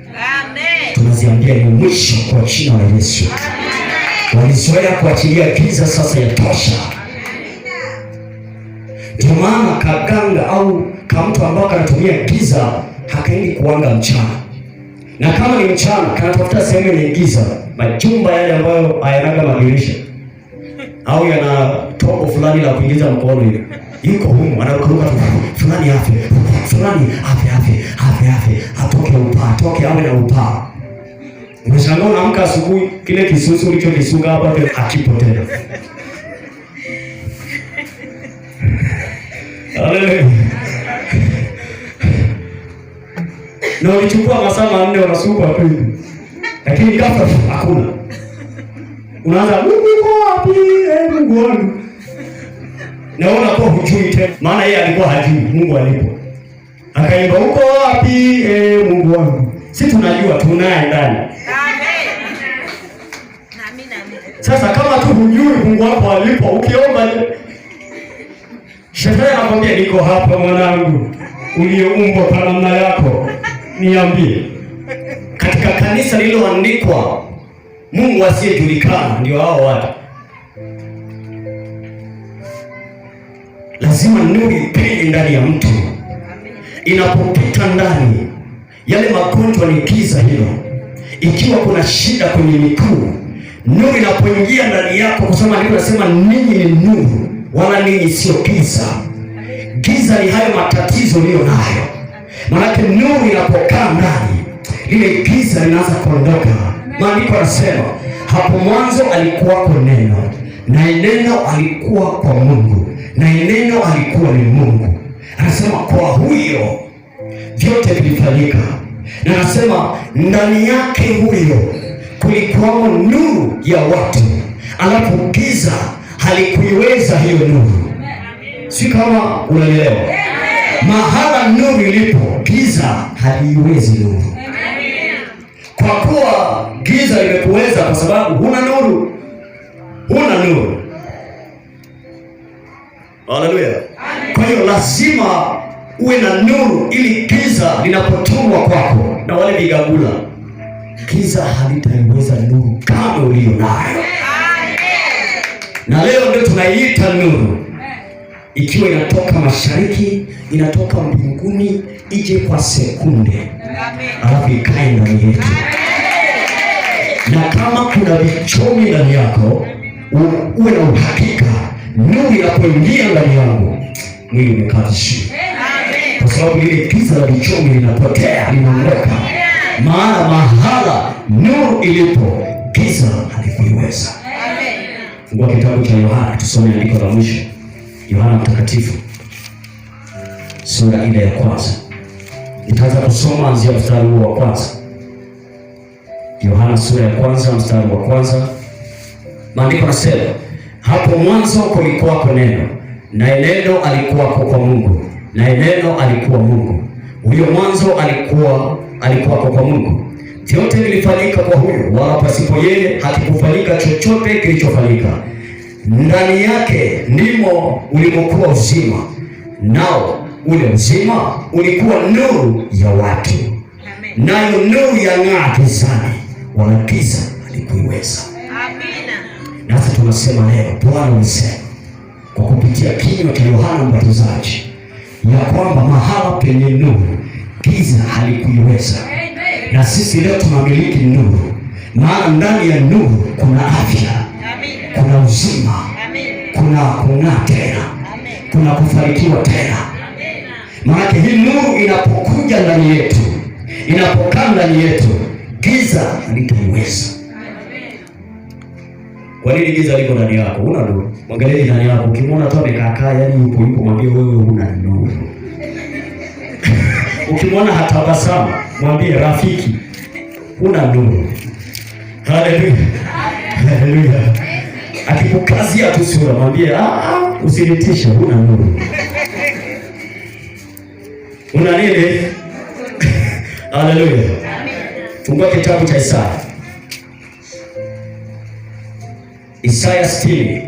Amen. Tunaziambia ni mwisho kwa jina la Yesu. Amen. Walizoea kuachilia giza, sasa yatosha. Ndio maana kaganga au mtu ambaye anatumia giza hakaendi kuanga mchana. Na kama ni mchana kanatafuta sehemu yenye giza, majumba yale ambayo hayanaga madirisha au yana tobo fulani la kuingiza mkono hivi. Yuko huko anaruka fulani afya, fulani afya, atoke awe na upaa. Unashangaa unaamka asubuhi, kile kisusu ulichokisuka hapa hakipo tena. Haleluya. Na ulichukua masaa 4 unasuka hapo hivi, lakini ghafla hakuna. Unaanza Mungu wapi? Mungu wangu. Naona kwa hujui tena, maana yeye alikuwa hajui Mungu alipo. Akaimba uko wapi Mungu wangu? Sisi tunajua tunaye ndani. Amen. Sasa kama tu hujui Mungu wako alipo, ukiomba Shetani anakwambia niko hapa mwanangu, uliyeumbwa kwa namna yako, niambie. Katika kanisa lililoandikwa Mungu asiyejulikana ndio hao watu. Lazima nuru ipenye ndani ya mtu. Inapopita ndani, yale magonjwa ni giza hilo. Ikiwa kuna shida kwenye miguu, nuru inapoingia ndani yako, kwa sababu Biblia inasema ninyi ni nuru, wala ninyi sio giza. Giza ni hayo matatizo uliyo nayo. Maana nuru inapokaa ndani, lile giza linaanza kuondoka. Maandiko yanasema hapo mwanzo alikuwako neno, na neno alikuwa kwa Mungu, na neno alikuwa ni Mungu. Anasema kwa huyo vyote vilifanyika. Na anasema ndani yake huyo kulikuwa nuru ya watu, alafu giza halikuiweza hiyo nuru. Si kama unanielewa? Mahala nuru ilipo, giza haliiwezi nuru. Kwa kuwa giza limekuweza kwa sababu huna nuru. Huna nuru. Haleluya. Kwa hiyo lazima uwe na nuru ili giza linapotumwa kwako na wale vigagula, giza halitaiweza nuru kama ulio nayo. Na leo ndio tunaiita nuru, ikiwa inatoka mashariki, inatoka mbinguni, ije kwa sekunde, alafu ikae ndani yetu. Na kama kuna vichomi ndani yako, uwe na uhakika nuru inapoingia ndani yangu, mwili umekaa vizuri, kwa sababu ile giza la vichomi linapotea, linaondoka. Maana mahala nuru ilipo, giza halikuiweza. Fungua kitabu cha Yohana, tusome andiko la mwisho. Yohana Mtakatifu sura ile ya kwanza. Nitaanza kusoma anzia mstari wa kwanza. Yohana sura ya kwanza mstari wa kwanza. Maandiko yanasema, hapo mwanzo kulikuwako neno, naye neno alikuwako kwa Mungu, naye neno alikuwa Mungu. Huyo mwanzo alikuwako kwa Mungu. Vyote vilifanyika kwa huyo, wala pasipo yeye hakikufanyika chochote kilichofanyika. Ndani yake ndimo ulimokuwa uzima, nao ule uzima ulikuwa nuru ya watu. Nayo nuru yang'aa gizani, wala giza halikuiweza. Nasi tunasema leo, Bwana alisema kwa kupitia kinywa cha Yohana Mbatizaji ya kwamba mahala penye nuru, giza halikuiweza. Na sisi leo tunamiliki nuru, maana ndani ya nuru kuna afya, kuna uzima, kuna kung'aa tena, kuna kufarikiwa tena. Maana hii nuru inapokuja ndani yetu, inapokaa ndani yetu, giza halitaiweza. Kwa nini giza liko ndani yako? Una nuru. Mwangalie ndani yako, ukimwona tu amekaa yani yupo mwambie wewe una nuru. Ukimwona hatabasamu, mwambie rafiki una nuru. Haleluya. Haleluya. Akikukazia tu sura, mwambie usinitishe, una nuru. Una nini? Haleluya. Fungua kitabu cha Isaya. Isaya 60.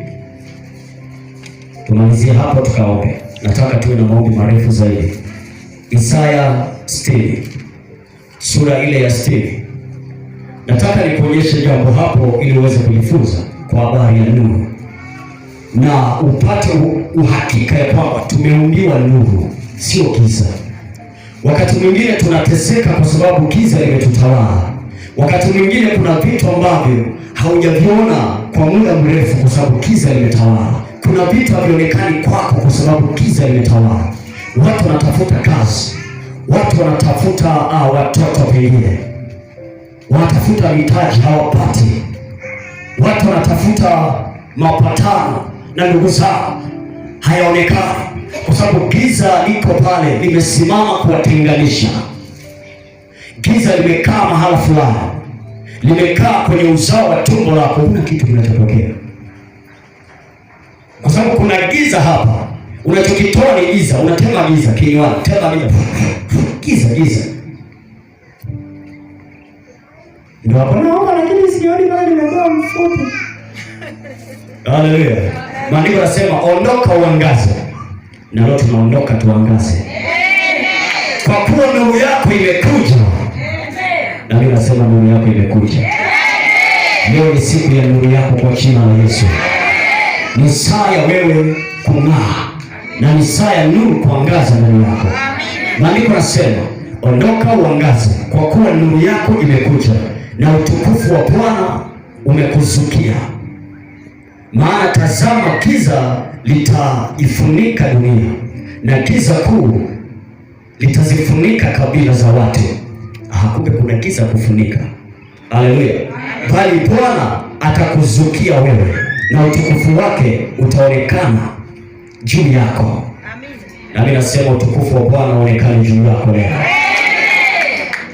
Tumalizia hapo tukaombe. Nataka tuwe na maombi marefu zaidi. Isaya 60. Sura ile ya 60. Nataka nikuonyeshe jambo hapo ili uweze kujifunza kwa habari ya nuru. Na upate uhakika ya kwamba tumeumbiwa nuru, sio giza. Wakati mwingine tunateseka kwa sababu giza limetutawala. Wakati mwingine kuna vitu ambavyo haujaviona kwa muda mrefu kwa sababu giza limetawala. Kuna vitu havionekani kwako kwa sababu giza limetawala. Watu wanatafuta kazi, watu wanatafuta watoto, pengine wanatafuta mitaji hawapati. Watu wanatafuta mapatano na ndugu zao, hayaonekani kwa sababu giza liko pale, limesimama kuwatenganisha. Giza limekaa mahala fulani, limekaa kwenye uzao wa tumbo lako, kuna kitu kinachotokea kwa sababu kuna giza hapa. Unachokitoa ni giza, unatema giza kinywani, tema giza. Ndio hapo naomba, lakini sioni bali nimekuwa mfupi. Haleluya. Maandiko yanasema ondoka uangaze. Na leo tunaondoka tuangaze. Kwa kuwa nuru yako imekuja. Na mimi nasema nuru yako imekuja. Leo ni siku ya nuru yako kwa jina la Yesu. Ni saa ya wewe kung'aa, na ni saa ya nuru kuangaza ndani yako. Maandiko yanasema ondoka uangaze, kwa kuwa nuru yako imekuja na utukufu wa Bwana umekuzukia. Maana tazama, giza litaifunika dunia, na giza kuu litazifunika kabila za watu. Kumbe kuna giza kufunika. Haleluya. Bali Bwana atakuzukia wewe, na utukufu wake utaonekana juu yako. Na mimi nasema utukufu wa Bwana uonekane juu yako leo.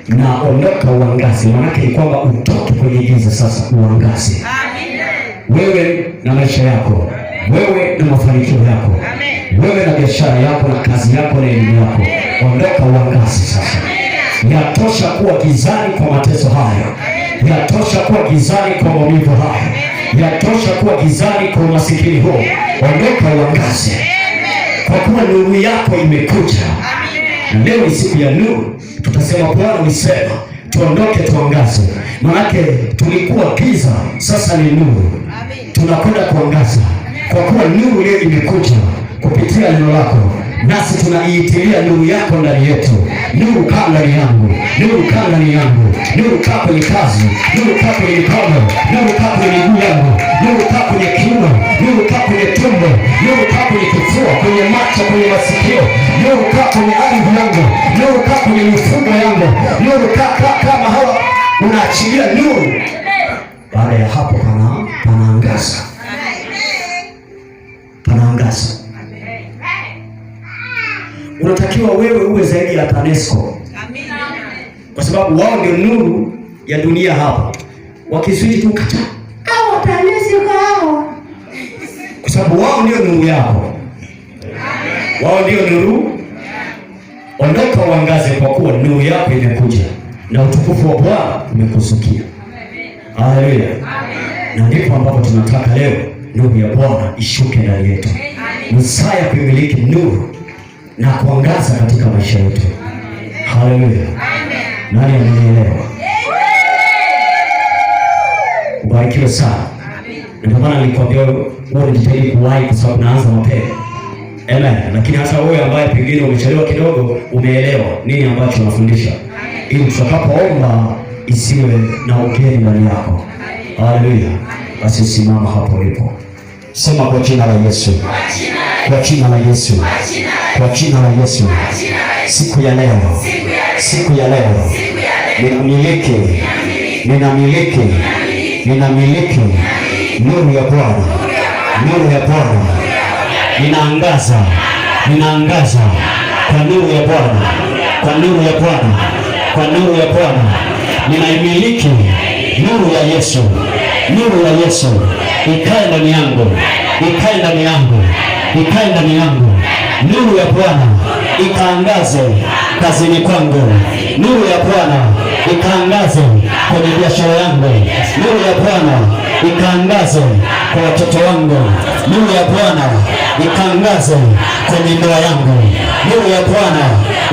Na ondoka uangaze. Maana ni kwamba utoke kwenye giza sasa, uangaze. Wewe na maisha yako, wewe na mafanikio yako, wewe na biashara yako na kazi yako na elimu yako. Ondoka uangaze sasa. Yatosha kuwa gizani kwa mateso haya, yatosha kuwa gizani kwa maumivu haya, yatosha kuwa gizani kwa umasikini huo. Ondoka uangaze, kwa kuwa nuru yako imekuja. Na leo ni siku ya nuru. Tutasema Bwana ulisema tuondoke tuangaze. Manake tulikuwa giza, sasa ni nuru. Tunakwenda kuangaza kwa kuwa nuru leo imekuja kupitia neno lako, nasi tunaiitilia nuru yako ndani yetu. Nuru kaa ndani yangu, nuru kaa ndani yangu, nuru kaa kwenye kazi, nuru kaa kwenye mikono, nuru kaa kwenye miguu yangu, nuru kaa kwenye kiuno, nuru kaa kwenye tumbo, nuru kaa kwenye kifua, kwenye macho, kwenye masikio, nuru kaa kwenye ardhi yangu, nuru kaa kwenye mifugo yangu, nuru kaa kama hawa unaachilia nuru. Baada ya hapo panaangaza, panaangaza. Unatakiwa wewe uwe zaidi ya TANESCO, kwa sababu wao ndio nuru ya dunia hapa. Wakiswiti tu kata hao TANESCO hao, kwa sababu wao ndio nuru yako, wao ndio nuru. Ondoka uangaze, kwa kuwa nuru yako imekuja na utukufu wa Bwana umekuzukia. Haleluya! Na ndipo ambapo tunataka leo nuru ya Bwana ishuke ndani yetu, Msaya kumiliki nuru na kuangaza katika maisha yetu. Haleluya! Nani ananielewa? Ubarikiwe sana. Ndio maana nilikwambia wewe jitahidi kuwahi, kwa sababu naanza mapema. Amen. Lakini hata wewe ambaye pengine umechelewa kidogo, umeelewa nini ambacho nafundisha, ili tutakapoomba isiwe na ugeni ndani yako. Haleluya! Basi simama hapo ulipo, sema kwa jina la Yesu, kwa jina la Yesu, kwa jina la Yesu. Siku ya leo, siku ya leo ninamiliki nuru ya Bwana, nuru ya Bwana. Ninaangaza kwa nuru ya Bwana, kwa nuru ya Bwana, kwa nuru ya Bwana. Ninaimiliki nuru ya Yesu, nuru ya Yesu. Ikae ndani yangu, ikae ndani yangu, ikae ndani yangu. Nuru ya Bwana ikaangaze kazini kwangu, nuru ya Bwana ikaangaze kwenye biashara yangu, nuru ya Bwana ikaangaze kwa watoto wangu, nuru ya Bwana ikaangaze kwenye ndoa yangu, nuru ya Bwana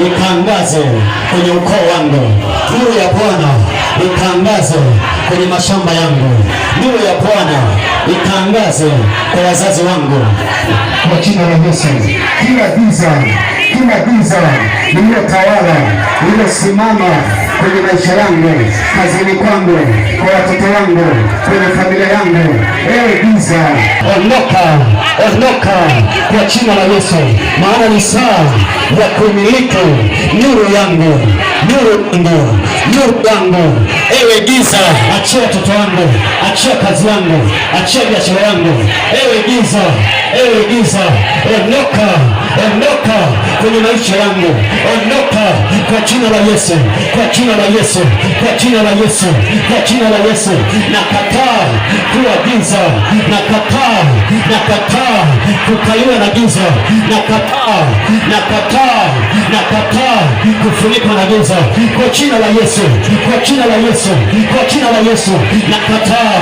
ikaangaze kwenye ukoo wangu, nuru ya Bwana ikaangaze kwenye mashamba yangu, nuru ya Bwana ikaangaze kwa wazazi wangu, kwa jina la Yesu. Kila giza lililotawala, lililosimama kwenye maisha yangu, kazini kwangu, kwa watoto wangu, kwenye familia yangu, ewe giza, ondoka kwa jina la Yesu. Maana ni saa ya kumiliki nuru yangu, nuru yangu. Ewe giza, achia watoto wangu, achia kazi yangu, achia biashara yangu. Ewe giza, ondoka kwenye maisha yangu, ondoka kwa jina la Yesu, kwa jina la Yesu, kwa jina la Yesu, kwa jina la Yesu. Nakataa kuwa giza, nakataa kukaliwa na giza, nakataa kufunikwa na giza, kwa jina la Yesu, kwa jina la Yesu, kwa jina la Yesu. Nakataa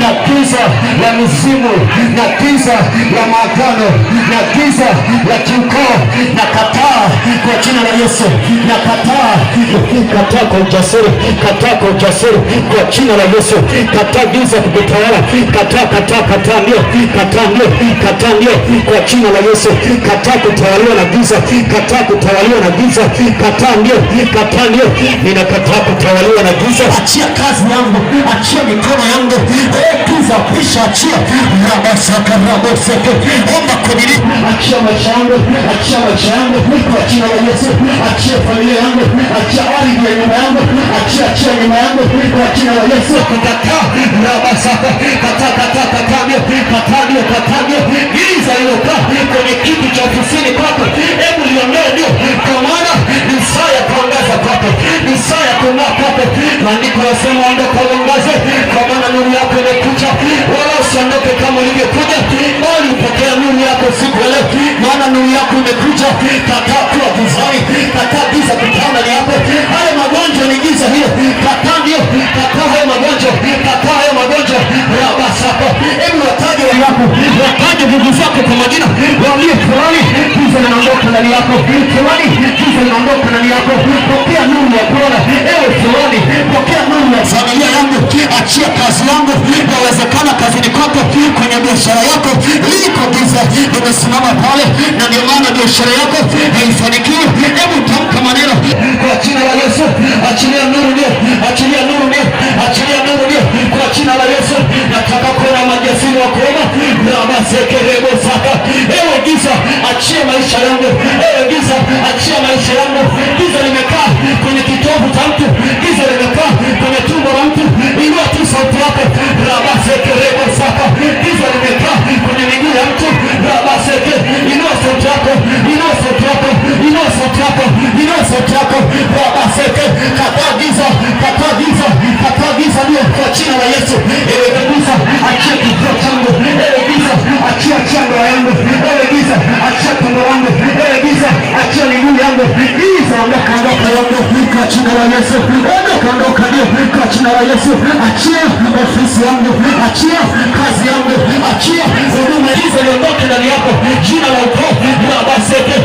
na giza la mizimu, na giza la maagano, na giza la kiukoo. Nakataa kwa jina la Yesu, nakataa kwa ujasiri, kataa kwa ujasiri kwa jina la Yesu. Kataa giza kukutawala, kataa ndio kwa jina la Yesu. Kataa kutawaliwa na giza, kataa kutawaliwa na giza, kataa ndio. Ninakataa kutawaliwa na giza. Achia kazi yangu, achia mikono yangu, giza pisha, achia raboseke. Omba kudili, achia maisha yangu, kwa jina la Yesu. Achia familia yangu, achia ardhi ya nyumba yangu, achia nyumba yangu kwa jina la Yesu. Kataa rabasaka, kataa ndio giza lilokaa kwenye kiti cha ofisini kwako, hebu liondoe ndio, kwa maana ni saa ya kuangaza kwako. kwako, ni saa ya kung'aa kwako. Maandiko yanasema ondoka uangaze, kwa maana nuru yako imekuja. Wala usiondoke kama ulivyokuja, bali upokea nuru yako siku ya leo, maana nuru yako imekuja. Kataa kuwa gizani, kataa giza kukaa ndani yako. Haya magonjwa ni giza hiyo, kataa ndio, kataa hayo magonjwa, kataa hayo magonjwa. Rabasako, hebu wataje wako, wataje ndugu zako kwa majina, waambie fulani giza linaondoka ndani yako, fulani giza linaondoka ndani yako. Pokea nuru ya Bwana. Ewe fulani, pokea nuru ya familia yangu, achia kazi yangu. Inawezekana kazini kwako, kwenye biashara yako liko giza limesimama pale, na ndio maana biashara yako haifanikiwi. Hebu tamka maneno kwa jina la Yesu. Achilia nuru ndio, achilia nuru ndio, achilia nuru ndio kwa jina la Yesu. Nataka kuona majasiri wa kuona na masekerebo saka. Ewe giza, achia maisha yangu. Ewe giza, achia maisha yangu. Giza limekaa kwenye kitovu cha mtu, giza limekaa kwenye tumbo la mtu. Inua tu sauti yako, rabasekerebo saka. Giza limekaa kwenye miguu ya mtu, rabaseke. Inua sauti yako, inua sauti yako, inua sauti yako, inua sauti yako, rabaseke. Kataa giza, kataa giza, kataa giza ndio kwa jina la Yesu. Ewe giza, achia kifua changu. Ewe giza, achia chango yangu. Ewe giza, achia tumbo langu. Ewe giza, achia miguu yangu. Giza ondoka, ondoka yangu kwa jina la Yesu. Ondoka, ondoka ndio kwa jina la Yesu. Achia ofisi yangu, achia kazi yangu, achia huduma. Giza liondoke ndani yako. Jina la ukoo rabaseke.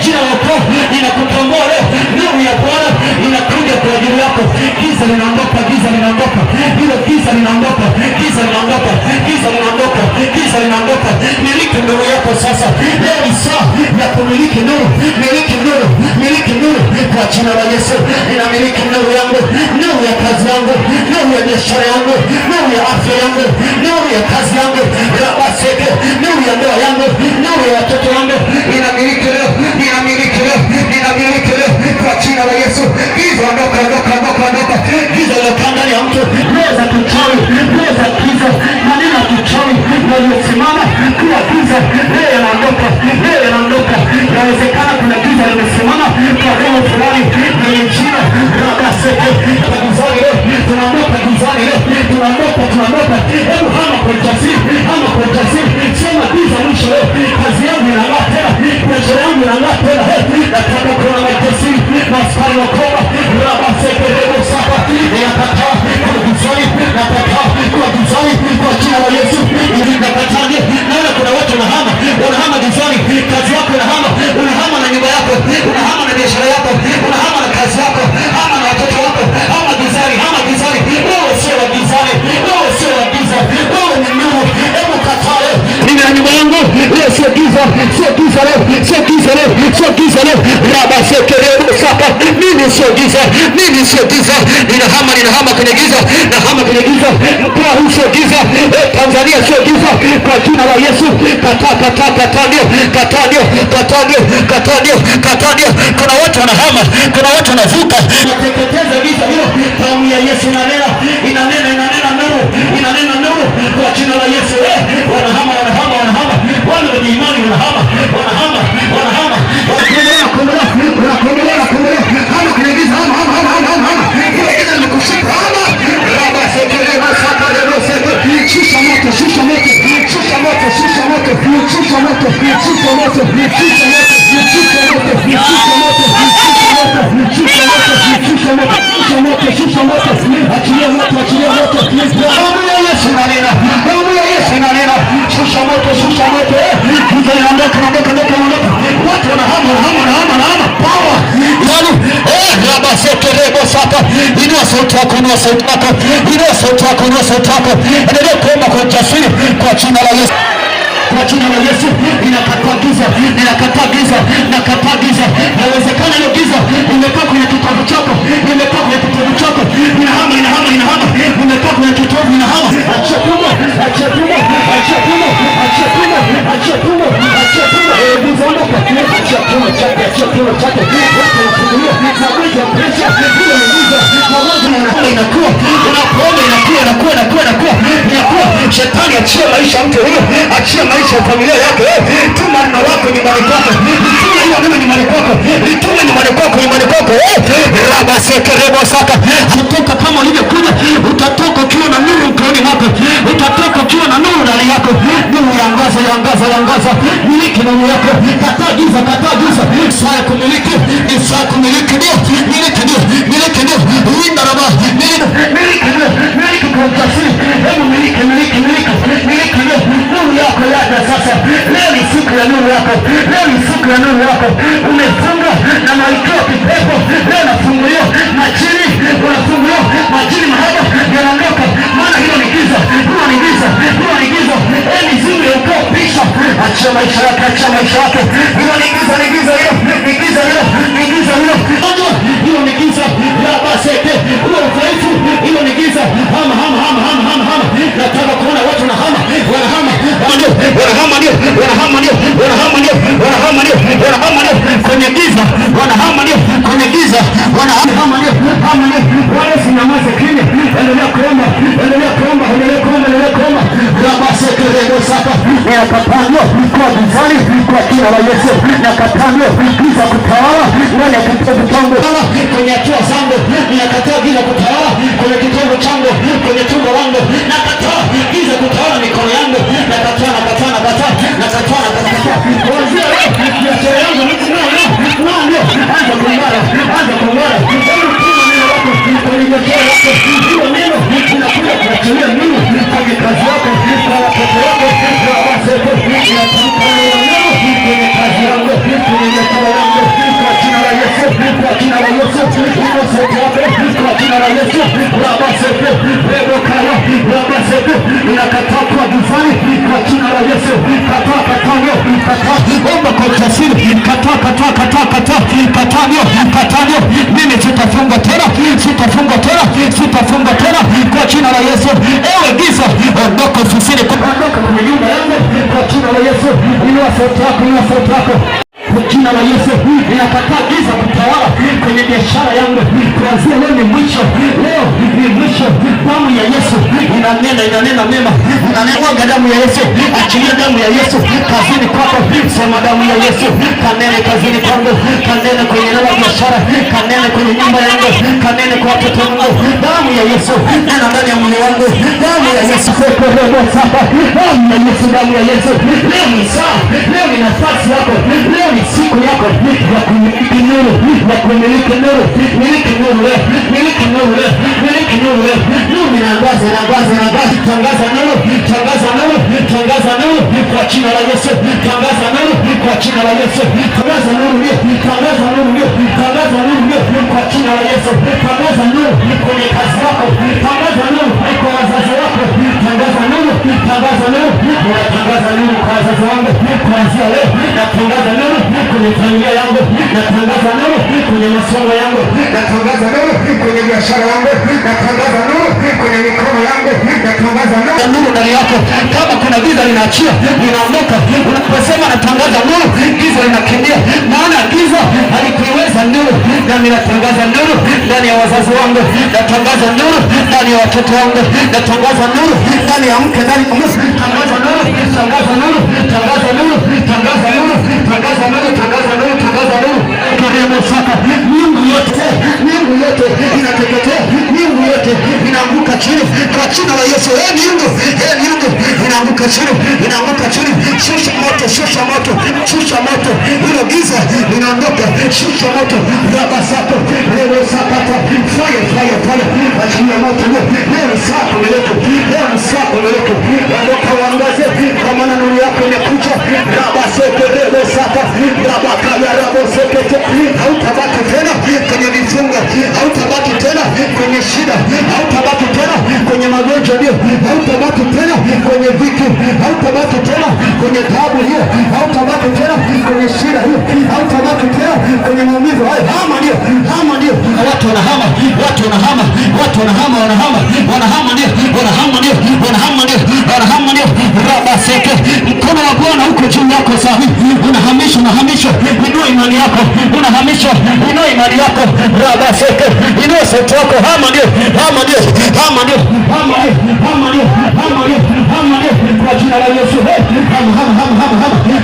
Jina la ukoo linakukomboa leo. Nuru ya Bwana inakuja kwa ajili yako. Giza linaondoka, giza linaondoka, hilo giza linaondoka, giza linaondoka, giza linaondoka, giza linaondoka. Miliki nuru yako sasa. Leo ni saa ya kumiliki nuru. Miliki nuru, miliki nuru kwa jina la Yesu. Ninamiliki nuru yangu, nuru ya kazi yangu, nuru ya biashara yangu, nuru ya afya yangu, nuru ya kazi yangu, rabaseke, nuru ya ndoa yangu, nuru ya watoto wangu. Ninamiliki leo, ninamiliki leo, ninamiliki leo kwa jina la Yesu. Giza ondoka, ondoka, ondoka, ondoka. Giza lilokaa ndani ya mtu, roho za kichawi, roho za giza, maneno ya kichawi yaliyosimama kuwa giza, leo yanaondoka, leo yanaondoka. Inawezekana kuna giza limesimama kwa roho fulani yenye jina rabaseke. Kwa gizani leo, tunaondoka gizani leo, tunaondoka, tunaondoka. Hebu hama kwa ujasiri, hama kwa ujasiri. Sema giza mwisho leo, kazi yangu inang'aa tena, biashara yangu inang'aa tena. Nataka kuona majasiri, maskari wa koba, rabaseke rebo saka. Nakataa kwa gizani, nakataa kwa gizani kwa jina la Yesu. Nakataa ndio. Naona kuna watu wanahama, wanahama gizani. Kazi yako inahama, unahama na nyumba yako, unahama na biashara yako, unahama na kazi yako, hama na watoto wako, hama gizani, hama gizani. Wewe sio wa gizani, wewe sio wa giza, wewe ni nuru. Hebu kataa leo. Mimi na nyumba yangu leo sio giza, sio giza leo, sio giza leo, sio giza leo. Rabaseke rebo saka. Mimi sio giza, mimi sio giza. Ninahama, ninahama kwenye giza, nahama kwenye giza. Mkoa huu sio giza, Tanzania sio giza kwa jina la Yesu. Kataa, kataa, kataa ndio, kataa ndio, kataa ndio, kataa ndio, kataa ndio. Kuna watu wanahama, kuna watu wanavuka. Nateketeza giza hilo. Damu ya Yesu inanena, inanena, inanena nuru, inanena nuru kwa jina la Yesu. Wanahama, wanahama, wanahama. Wale wenye imani wanahama, wanahama, wanahama. Wanakombolewa, kombolewa, wanakombolewa, kombolewa. Hama kwenye giza, hama, hama, hama, hama, hama. Ile giza limekushika, hama. Rabaseke rebo saka rebo seke. Shusha moto, shusha moto, shusha moto, shusha moto, shusha moto, shusha moto, shusha moto, shusha moto, shusha moto, shusha moto, shusha moto, shusha moto, shusha moto. Achilia moto, achilia moto. Damu ya Yesu inanena, damu ya Yesu inanena. Shusha moto, shusha moto. Giza linaondoka, ondoka, ondoka, ondoka. Watu wanahama, wanahama, wanahama, wanahama. Power. Yaani, rabaseke rebo saka. Inua sauti yako, inua sauti yako, inua sauti yako, inua sauti yako. Endelea kuomba kwa ujasiri kwa jina la Yesu. Kwa jina la Yesu ninakataa giza, ninakataa giza, nakataa giza. Inawezekana hiyo giza imekaa kwenye kitovu chako, imekaa kwenye kitovu chako. Inahama, inahama, inahama. Imekaa kwenye kitovu, inahama. Achia tumbo, achia tumbo, achia tumbo, achia tumbo, achia tumbo, achia tumbo. Giza ondoka, achia tumbo chake, achia tumbo chake. Watu wanafungulia magonjwa ya presha, hiyo ni giza. Magonjwa yanakuwa, inakuwa, unapoomba inakuwa, inakuwa, inakuwa, inakuwa, inakuwa. Shetani achia maisha mtu huyo, achia maisha ya familia yake. Tuma neno lako nyumbani kwako. hilo neno nyumbani kwako, litume nyumbani kwako, nyumbani kwako. Raba sekerebo saka. Utatoka kama ulivyokuja, utatoka ukiwa na nuru mkononi mwako, utatoka ukiwa na nuru ndani yako. Nuru yangaza, yangaza, yangaza. Miliki nuru yako. Kataa giza, kataa giza. Saa kumiliki, saa kumiliki ndio, miliki ndio, miliki ndio. Linda raba, miliki ndio, miliki kwa ujasiri. Hebu miliki, miliki, miliki, miliki ndio. Nuru yako yaja sasa. Leo ni siku ya nuru yako. Leo ni siku ya nuru yako. Umefunga na malkia kipepo. Leo nafunguliwa majini, unafunguliwa majini mahaba yanaondoka. Maana hilo ni giza, hilo ni giza, hilo ni giza. Ni zuri ukao pisha. Achia maisha yake, achia maisha yake. Hilo ni giza, ni giza hilo, ni giza hilo, ni giza hilo. Hilo ni giza. La basete, huo udhaifu, hilo ni giza. Hama, hama, hama, hama, hama, hama. Nataka kuona watu wanahama, wanahama, ndio, wanahama ndio, wanahama ndio, wanahama ndio, wanahama ndio, wanahama ndio kwenye giza, wanahama ndio kwenye giza, wanahama ndio, hama ndio. Wale sinamaze kimya, endelea kuomba, endelea kuomba, endelea kuomba, endelea kuomba. Rabaseke leo sasa, nakapandwa kwa gizani kwa jina la Yesu, nakapandwa giza kutawala ndani ya kitabu changu, kwenye hatua zangu, nakataa giza kutawala kwenye kitabu changu, kwenye tumbo langu, nakataa giza kutawala mikono yangu, nakataa, nakataa, nakataa, nakataa, nakataa. Kuanzia leo biashara yangu ndio anza kung'ara, anza kung'ara. Kwenye biashara yako, hilo neno unakuja kuachilia nini kwenye kazi yako, kwa watoto wako, kwa wazee, unatamka neno kwenye kazi yangu, kwenye biashara yangu, kwa jina la Yesu, kwa jina la Yesu, unasote wako, kwa jina la Yesu. Rabaseke, rebokaya, rabaseke, unakataa kwa gizani, kwa jina la Yesu. Kataa, kataa, kataa, omba kwa ujasiri, kataa, kataa, kataa, kataa, kataa, kataa. Mimi sitafunga tena, sitafunga tena, sitafunga tena kwa jina la Yesu. Ewe giza, ondoka ofisini, ondoka kwenye nyumba yangu kwa jina la Yesu. Inua sauti yako, inua sauti yako kwa jina la Yesu. Ninakataa giza kutawala kwenye biashara yangu. Kuanzia leo ni mwisho, leo ni mwisho. Damu ya Yesu inanena, inanena mema, inanena damu ya Yesu. Achilia damu ya Yesu kazini kwako. Sema damu ya Yesu kanene kazini kwangu, kanene kwenye neno la biashara, kanene kwenye nyumba yangu, kanene kwa watoto wangu. Damu ya Yesu nena ndani ya mwili wangu. Damu ya Yesu, damu ya Yesu, damu ya Yesu. Leo ni saa, leo ni nafasi yako, leo ni siku yako ya kumiliki nuru, ya kumiliki nuru. Miliki nuru leo, miliki nuru leo, miliki nuru leo. Nuru inaangaza, inaangaza, inaangaza. Tangaza nuru, tangaza nuru, tangaza nuru kwa jina la Yesu. Tangaza nuru kwa jina la Yesu. Tangaza nuru leo, tangaza nuru leo, tangaza nuru leo kwa jina la Yesu. Tangaza nuru kwenye kazi yako, tangaza nuru kwa wazazi wako, tangaza nuru, tangaza nuru. Natangaza nuru kwa wazazi wangu kuanzia leo, natangaza nuru kwenye familia yangu, natangaza nuru kwenye masomo yangu, natangaza nuru kwenye biashara yangu, natangaza nuru kwenye mikono yangu, natangaza nuru ndani yako. Kama kuna giza linaachia, linaondoka. Unaposema natangaza nuru, giza linakimbia, maana giza halikuiweza nuru. Nami natangaza nuru ndani ya wazazi wangu, natangaza nuru ndani ya watoto wangu, natangaza nuru ndani ya mke, ndani ya mume. Tangaza nuru, tangaza nuru, tangaza nuru, tangaza nuru, tangaza nuru, tangaza nuru, tangaza nuru. Karibu sasa, miungu yote, miungu yote inateketea, miungu yote inaanguka chini kwa jina la Yesu. Miungu, miungu inaanguka chini, inaanguka chini. Shusha moto, shusha moto, shusha moto. Hilo giza linaondoka, shusha moto. Raba sapo, leo sapata, fire, fire, fire. Achilia moto leo. Leo ni saa kumeleko, leo ni saa kumeleko. Ondoka uangaze kwa maana nuru yako imekuja. Raba sete, leo sapa, raba kaya, raba sete. Hautabaki tena kwenye vifungo, hautabaki tena kwenye shida, hautabaki tena kwenye magonjwa ndio, hautabaki tena kwenye vitu, hautabaki tena kwenye taabu hiyo, hautabaki tena kwenye shida hiyo, hautabaki tena kwenye maumivu hayo. Hama ndio, hama ndio. Watu wanahama, watu wanahama, watu wanahama, wanahama ndio. Rabaseke, mkono wa Bwana uko juu yako sasa hivi. Unahamishwa. Inua imani yako. Inua imani yako. Rabaseke, inua sauti yako. Hama ndio. Kwa jina la Yesu. Hama.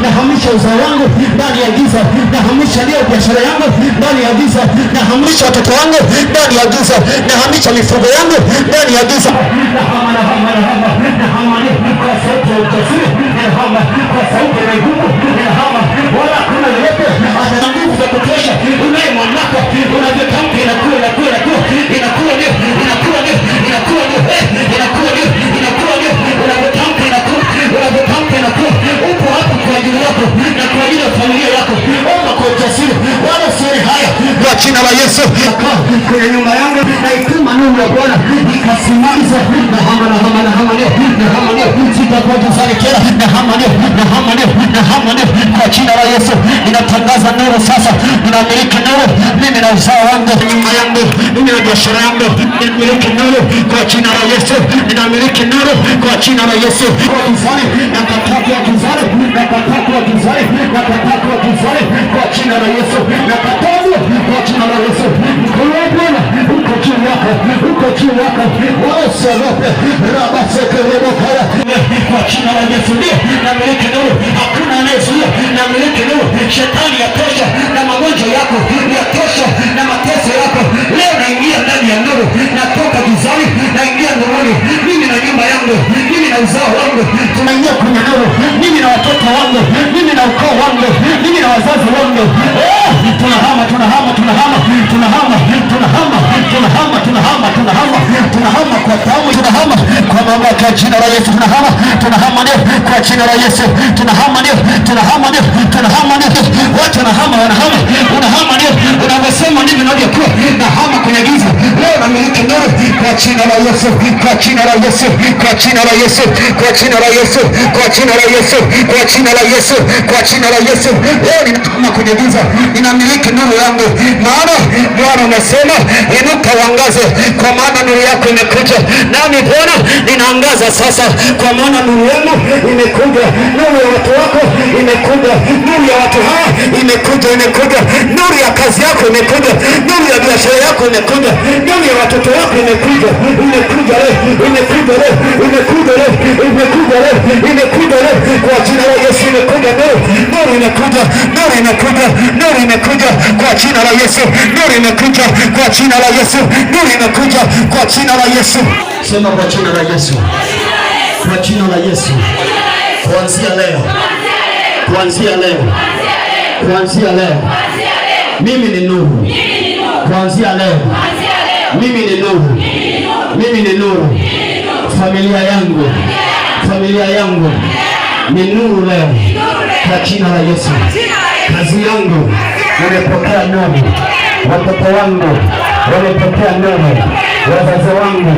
Nahamisha uzao wangu ndani ya giza. Nahamisha leo biashara yangu ndani ya giza. Nahamisha watoto wangu ndani ya giza. Nahamisha mifugo yangu ndani ya giza. Kwa sauti ya ujasiri, kwa sauti ya nguvu, wala kuna yeyote ana nguvu za kutosha. Unaye mamlaka, unavyotamka inakuwa ndio, unavyotamka inakuwa. Upo hapo kwa ajili yako na kwa ajili ya familia yako. Omba kwa ujasiri, wala usione haya. Kwa jina la Yesu, kwenye nyumba yangu na ituma nuru ya Bwana ikasimamisha. Nahama ndio. Sitakuwa tufanye tena. Nahama ndio. Kwa jina la Yesu ninatangaza nuru sasa. Ninamiliki nuru mimi na uzao wangu, nyumba yangu, mimi na biashara yangu. Ninamiliki nuru kwa jina la Yesu. Ninamiliki nuru kwa jina la Yesu. Kwa kizali nakataa kwa kizali kwa jina la Yesu. Nakataa kwa jina la Yesu. Mkono wa Bwana uko juu yako. Wala usiogope. Rabaseke rebokaya. Kwa jina la Yesu ndio namiliki nuru. Hakuna anayezuia. Namiliki nuru. Shetani yatosha na magonjwa yako, yatosha na mateso yako. Leo naingia ndani ya nuru. Natoka gizani naingia nuruni. Mimi na nyumba yangu, mimi na uzao wangu tunaingia kwenye nuru. Mimi na watoto wangu, mimi na ukoo wangu, mimi na wazazi wangu. Tunahama kwa damu, tunahama kwa mamlaka ya jina la Yesu. Tunahama ndio kwa jina la Yesu. Tunahama ndio. Watu wanahama ndio. Unavyosema ndivyo inavyokuwa. Nahama kwenye giza. Leo namiliki nuru kwa jina la Yesu. Leo ninahama kwenye giza. Ninamiliki nuru yangu. Maana Bwana anasema inuka uangaze, kwa maana nuru yako imekuja. Nami Bwana ninaangaza sasa, kwa maana nuru yangu imekuja. Nuru ya watu wako imekuja. Nuru ya watu hawa imekuja. Nuru ya kazi yako imekuja. Nuru ya biashara yako imekuja. Nuru ya watoto wako imekuja leo. Kwa jina la Yesu imekuja nuru imekuja kwa jina la Yesu. Nuru imekuja kwa jina la Yesu. Sema kwa jina la Yesu. Kwa jina la Yesu. Kuanzia leo mimi ni nuru. Kuanzia leo mimi ni nuru. Familia yangu ni nuru leo kwa jina la Yesu. Kazi yangu nimepokea nuru. Watoto wangu wamepokea nuru. Wazazi wangu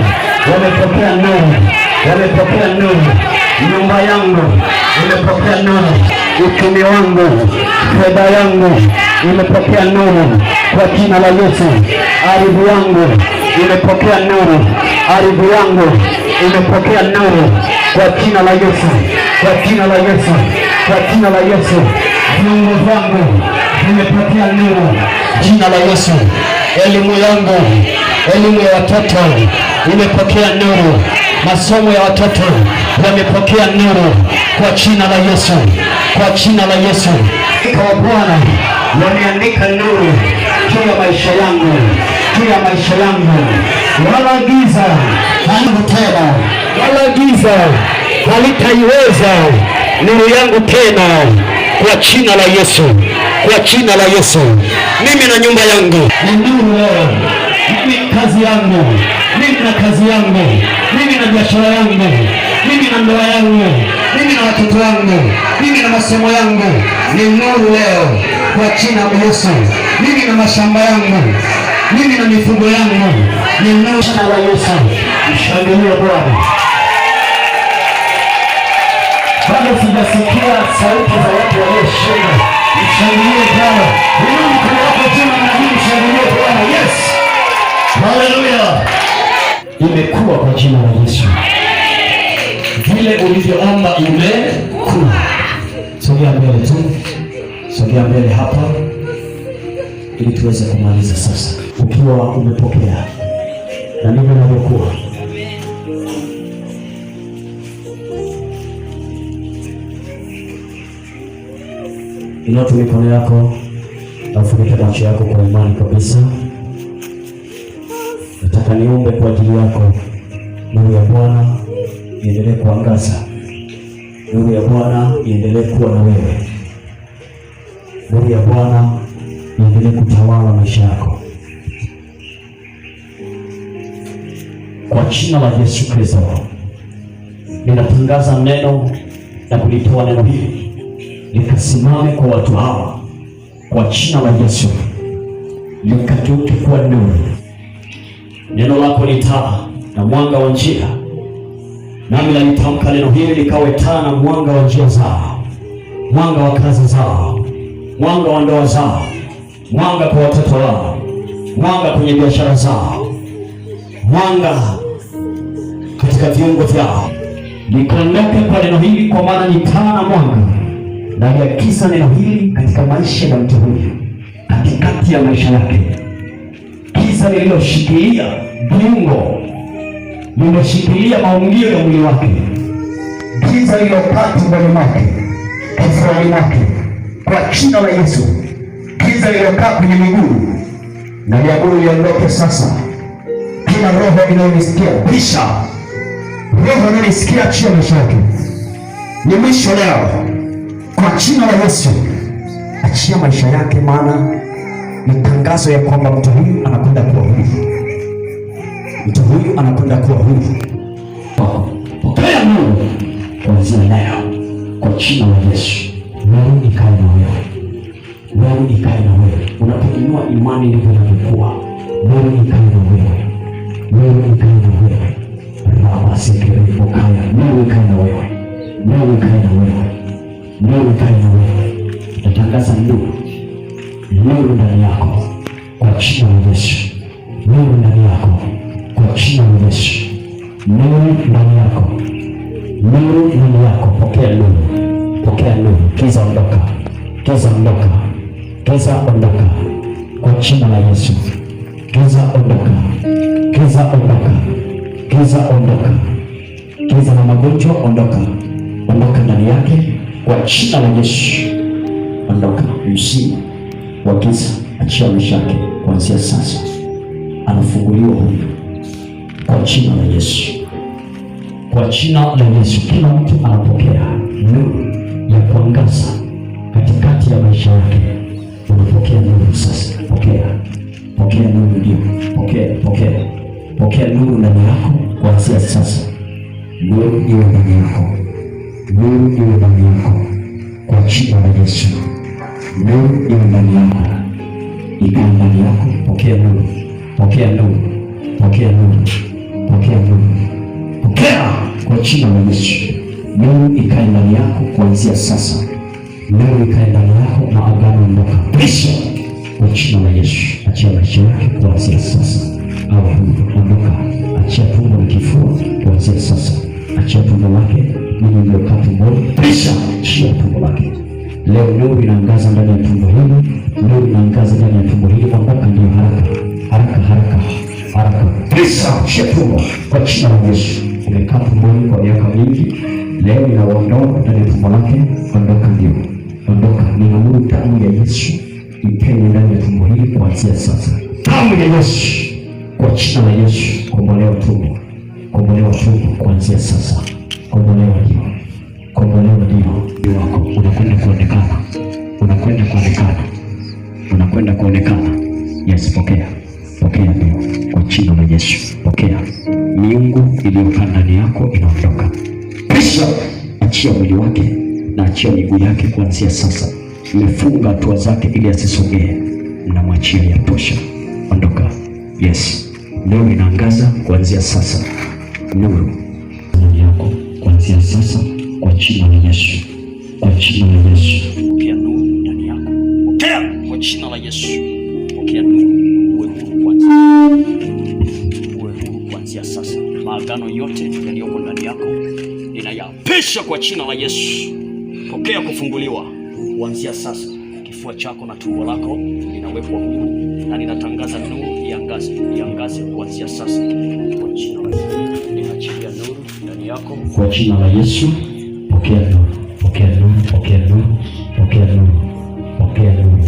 wamepokea nuru. Nyumba yangu imepokea nuru. Uchumi wangu, fedha yangu imepokea nuru kwa jina la Yesu. Ardhi yangu imepokea nuru. Kwa jina la Yesu. Viungo vyangu vimepokea nuru jina la Yesu. Elimu yangu, elimu ya watoto imepokea nuru. Masomo ya watoto yamepokea nuru kwa jina la Yesu. Kwa Bwana wameandika nuru juu ya maisha yangu. Wala giza halitaiweza nuru yangu tena kwa jina la Yesu. Mimi na nyumba yangu ni nuru leo. Mimi kazi yangu, mimi na biashara yangu, mimi na ndoa yangu, mimi na watoto wangu, mimi na masomo yangu ni nuru leo kwa jina la Yesu. Mimi na mashamba yangu, mimi na mifugo yangu ni nuru la Yesu. Mshangilie Bwana. Bado sijasikia sauti za watu walioshinda. Mshangilie Bwana. Inua mkono wako tena na mshangilie Bwana. Yes. Hallelujah. kwa jina la Yesu. Vile ulivyoomba imekuwa. Sogea mbele tu. Sogea mbele hapa ili tuweze kumaliza sasa. Ukiwa umepokea na ndivyo inavyokuwa. Inua tu mikono yako na ufunike macho yako kwa imani kabisa. Nataka niombe kwa ajili yako. Nuru ya Bwana iendelee kuangaza. Nuru ya Bwana iendelee kuwa na wewe. Nuru ya Bwana iendelee kutawala maisha yako. Kwa jina la Yesu Kristo, ninatangaza neno na kulitoa neno hili likasimame kwa watu hawa. Kwa jina la Yesu, likageuke kuwa nuru. Neno lako ni taa na mwanga wa njia. Nami nalitamka neno hili likawe taa na mwanga wa njia zao, mwanga wa kazi zao, mwanga wa ndoa zao, mwanga kwa watoto wao, mwanga kwenye biashara zao, mwanga katika viungo vyao. Likaondoke kwa neno hili, kwa maana ni taa na mwanga. Na liakisa neno hili katika maisha ya mtu huyu, katikati ya maisha yake. Giza lililoshikilia viungo, limeshikilia maungio ya mwili wake. Giza lililokaa tumboni mwake, kifuani mwake, kwa jina la Yesu. Giza lililokaa kwenye miguu, na liamuru liondoke sasa. Kila roho inayonisikia pisha, roho inayonisikia achia maisha yake. Ni mwisho leo kwa jina la Yesu. Achia maisha yake, maana ni tangazo ya kwamba mtu huyu anakwenda kuwa huru. Mtu huyu anakwenda kuwa huru. Pokea nuru kuanzia leo kwa jina la Yesu. Nuru ikae na wewe. Nuru ikae na wewe. Unapoinua imani ndivyo inavyokuwa. Nuru ikae na wewe. Nuru ikae na wewe. Raba sekere ukaya. Nuru ikae na wewe. Nuru ikae na wewe. Nuru ikae na wewe. Natangaza nuru. Nuru ndani yako kwa jina la Yesu. Nuru ndani yako kwa jina la Yesu. Nuru ndani yako. Nuru ndani yako. Pokea nuru. Pokea nuru. Giza ondoka. Giza ondoka. Giza ondoka kwa jina la Yesu. Giza ondoka. Giza ondoka. Giza ondoka. Giza na magonjwa ondoka. Ondoka ndani yake kwa jina la Yesu. Ondoka. Msimu wa giza achia maisha yake kuanzia sasa. Anafunguliwa huyu kwa jina la Yesu. Kwa jina la Yesu. Kila mtu anapokea nuru ya kuangaza katikati ya maisha yake. Unapokea nuru sasa. Pokea. Pokea nuru ndio. Pokea. Pokea. Pokea nuru ndani yako kuanzia sasa. Nuru iwe ndani yako. Nuru iwe ndani yako kwa jina la Yesu. Nuru iwe ndani yako. Ikae ndani yako. Pokea nuru. Pokea nuru. Pokea nuru. Pokea nuru. Pokea kwa jina la Yesu. Nuru ikae ndani yako kuanzia sasa. Nuru ikae ndani yako na agano ondoka. Pisha kwa jina la Yesu. Achia maisha yake kuanzia sasa. Au huru. Ondoka. Achia tumbo na kifua kuanzia sasa. Achia tumbo lake. Mimi ndio kati mboni. Pisha. Achia tumbo lake. Leo nuru inaangaza ndani ya tumbo hili. Nuru inaangaza ndani ya tumbo hili. Ondoka ndio haraka. Haraka haraka. Haraka. Pisha. Achia tumbo kwa jina la Yesu. Umekaa tumboni kwa miaka mingi. Leo inaondoka ndani ya tumbo lake. Ondoka ndio. Ondoka. Ninaamuru damu ya Yesu ipenye ndani ya tumbo hili kuanzia sasa. Damu ya Yesu kwa jina la Yesu. Kombolewa tumbo. Kombolewa tumbo kuanzia sasa. Kombolewa ndio. Kombolewa ndio wako. Unakwenda kuonekana. Unakwenda kuonekana. Unakwenda kuonekana. Yes, pokea. Pokea ndio kwa jina la Yesu. Pokea. Miungu iliyokaa ndani yako inaondoka. Pisha. Achia mwili wake na achia miguu yake kuanzia sasa. Mmefunga hatua zake ili asisogee. Mnamwachia yatosha. Ondoka. Yes. Nuru inaangaza kuanzia sasa. Nuru ndani yako kuanzia sasa kwa jina la Yesu. Kwa jina la Yesu. Pokea nuru ndani yako. Pokea kwa jina la Yesu. Pokea nuru. Uwe huru kwanza. Uwe huru kwanza. kuanzia sasa. Maagano yote yaliyoko ndani yako ninayapisha kwa jina la Yesu. Pokea kufunguliwa kuanzia sasa. Kifua chako na tumbo lako linawekwa huru na ninatangaza nuru iangaze kuanzia sasa kwa jina la Yesu. Ninaachilia nuru ndani yako kwa jina la Yesu. Pokea nuru, pokea nuru, pokea nuru, pokea nuru, pokea nuru,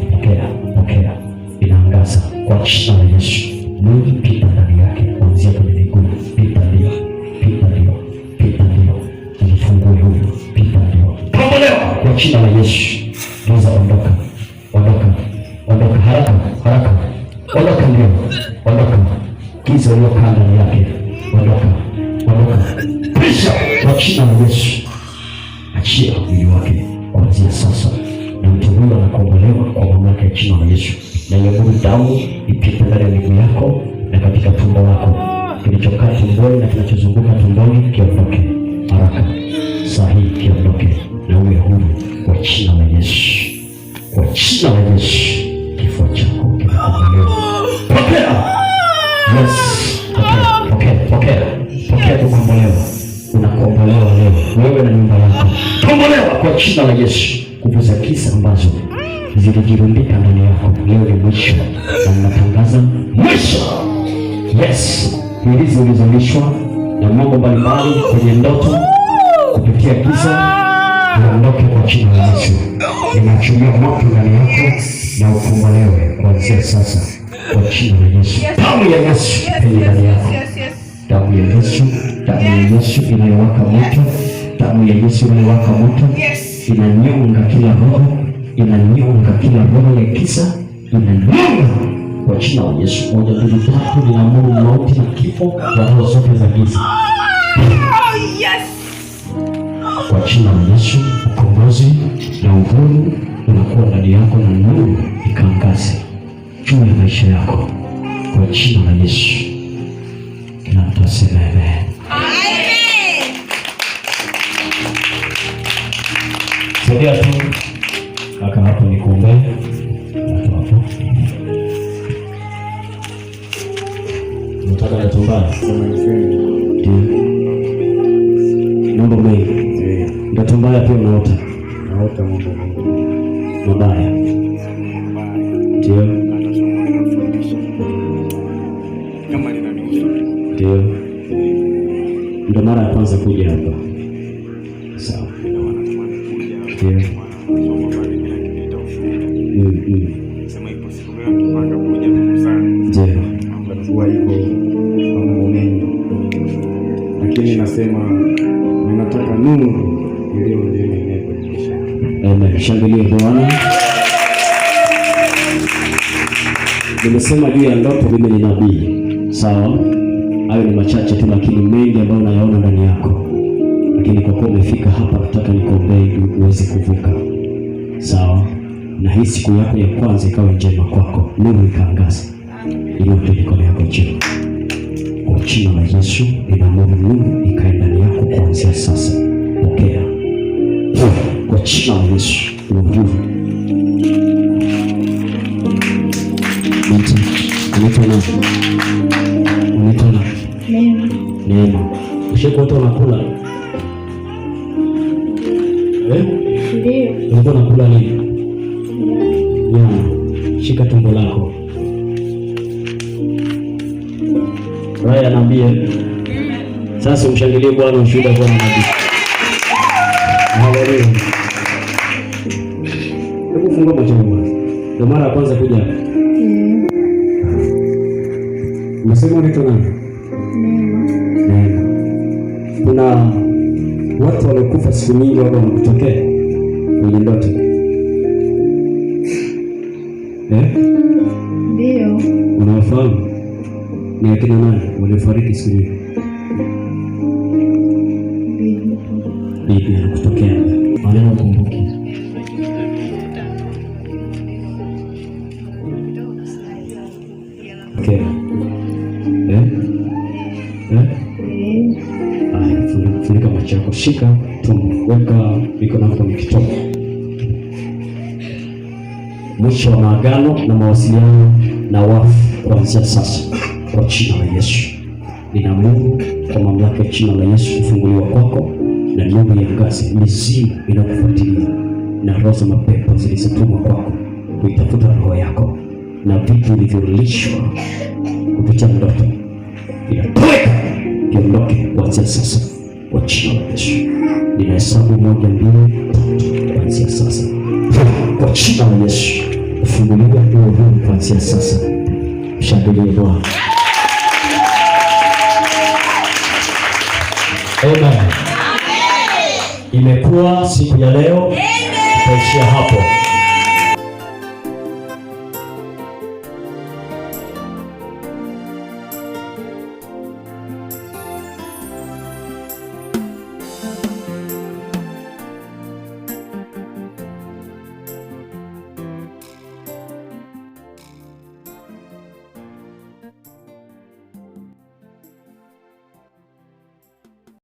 pokea. Inaangaza kwa jina la Yesu. Nuru pita ndani yake kuanzia kwenye miguu, pita ndio, pita ndio, pita ndio. Jifungue huyo, pita ndio. Kombolewa kwa jina la Yesu. Giza ondoka, ondoka, ondoka haraka, haraka. Ondoka ndio, ondoka. Giza uliokaa ndani yake, ondoka, ondoka. Pisha kwa jina la Yesu. Achia mwili wake kuanzia sasa. Na mtu huyo anakombolewa kwa mamlaka ya jina la Yesu. Na iamuru damu ipite ndani ya miguu yako na katika tumbo lako. Kilichokaa tumboni na kinachozunguka tumboni kiondoke haraka. Sahihi kiondoke na uwe huru kwa jina la Yesu. Kwa jina la Yesu. Kifua chako kinakombolewa. Pokea. Yes. Pokea kukombolewa. Unakombolewa leo. Wewe na nyumba yako. Kombolewa kwa jina la Yesu. Nguvu za kisa ambazo zilijirundika ndani yako leo ni mwisho, na mnatangaza mwisho. Yes, hirizi ulizolishwa na mambo mbalimbali kwenye ndoto kupitia giza iondoke kwa jina la Yesu. Ninaachilia moto ndani yako na ukombolewe kuanzia sasa kwa jina la Yesu. Damu ya Yesu penye ndani yako, damu ya Yesu, damu ya Yesu inayowaka moto, damu ya Yesu inayowaka moto, inanyonga kila roho, inanyonga kila roho ya giza, inanyonga kwa jina la Yesu. 1, 2, 3, ninaamuru mauti na kifo kwa roho zote za giza. Kwa jina la Yesu, ukombozi na uhuru unakuwa ndani yako na nuru ikaangaze juu ya maisha yako kwa jina la Yesu. Kila mtu aseme amen. Sogea tu kaka hapo nikuombee. Hapo. Nataka natumba. Mambo mengi. Ndoto mbaya pia unaota. Naota mambo mabaya. Ndio. Kama ninanihusu. Ndio. Ndio mara ya kwanza kuja hapa. Sawa. Ndio. Sema ipo siku gani mpaka kuja kukusana. Ndio. Kwa hivyo mambo mengi. Lakini nasema ninataka nuru iliyo ndani yako. Amen. Shangilie Bwana. Nimesema juu ya ndoto, mimi ni nabii. Sawa? Hayo ni machache tu, lakini mengi ambayo unayaona ndani yako. Lakini kwa kuwa umefika hapa, nataka nikuombee ili uweze kuvuka. Sawa? Na hii siku yako ya kwanza ikawa njema kwako. Nuru ikaangaza. Inuka mikono yako juu. Kwa jina la Yesu, ninaamuru nuru ikae ndani yako kuanzia sasa. Pokea. Kwa jina la Yesu, nguvu. Unaitwa nani? Neema. Ushakuota unakula? Ndio. Ulikuwa unakula nini? Nyama. Shika tumbo lako. Raya naambie. Sasa umshangilie Bwana, ushuhuda kwa nabii. Haleluya. Hebu fungua macho yako. Ndio mara ya kwanza kuja hapa. Unasema unaitwa nani? Neema. Kuna watu walikufa siku nyingi wao wanakutokea kwenye ndoto. Ndio. Unawafahamu? Ni akina nani walifariki siku nyingi? Bibi anakutokea. Maneno kumbuki. Okay. Funika macho yako, shika tumbo, weka mikono yako kwenye kitovu. Mwisho wa maagano na mawasiliano na wafu kuanzia sasa kwa jina la Yesu. Ninaamuru kwa mamlaka ya jina la Yesu kufunguliwa kwako, na nuru ya ngazi, mizimu inakufuatilia na roho za mapepo zilizotumwa kwako kuitafuta roho yako na vitu vilivyolishwa kupitia ndoto vinatoweka, viondoke kuanzia sasa kwa jina la Yesu. Ninahesabu 1, 2, 3 kuanzia sasa kwa jina la Yesu. Ufunguliwe huru kuanzia sasa. Shangilie Bwana. Amen. Imekuwa siku ya leo, tutaishia hapo.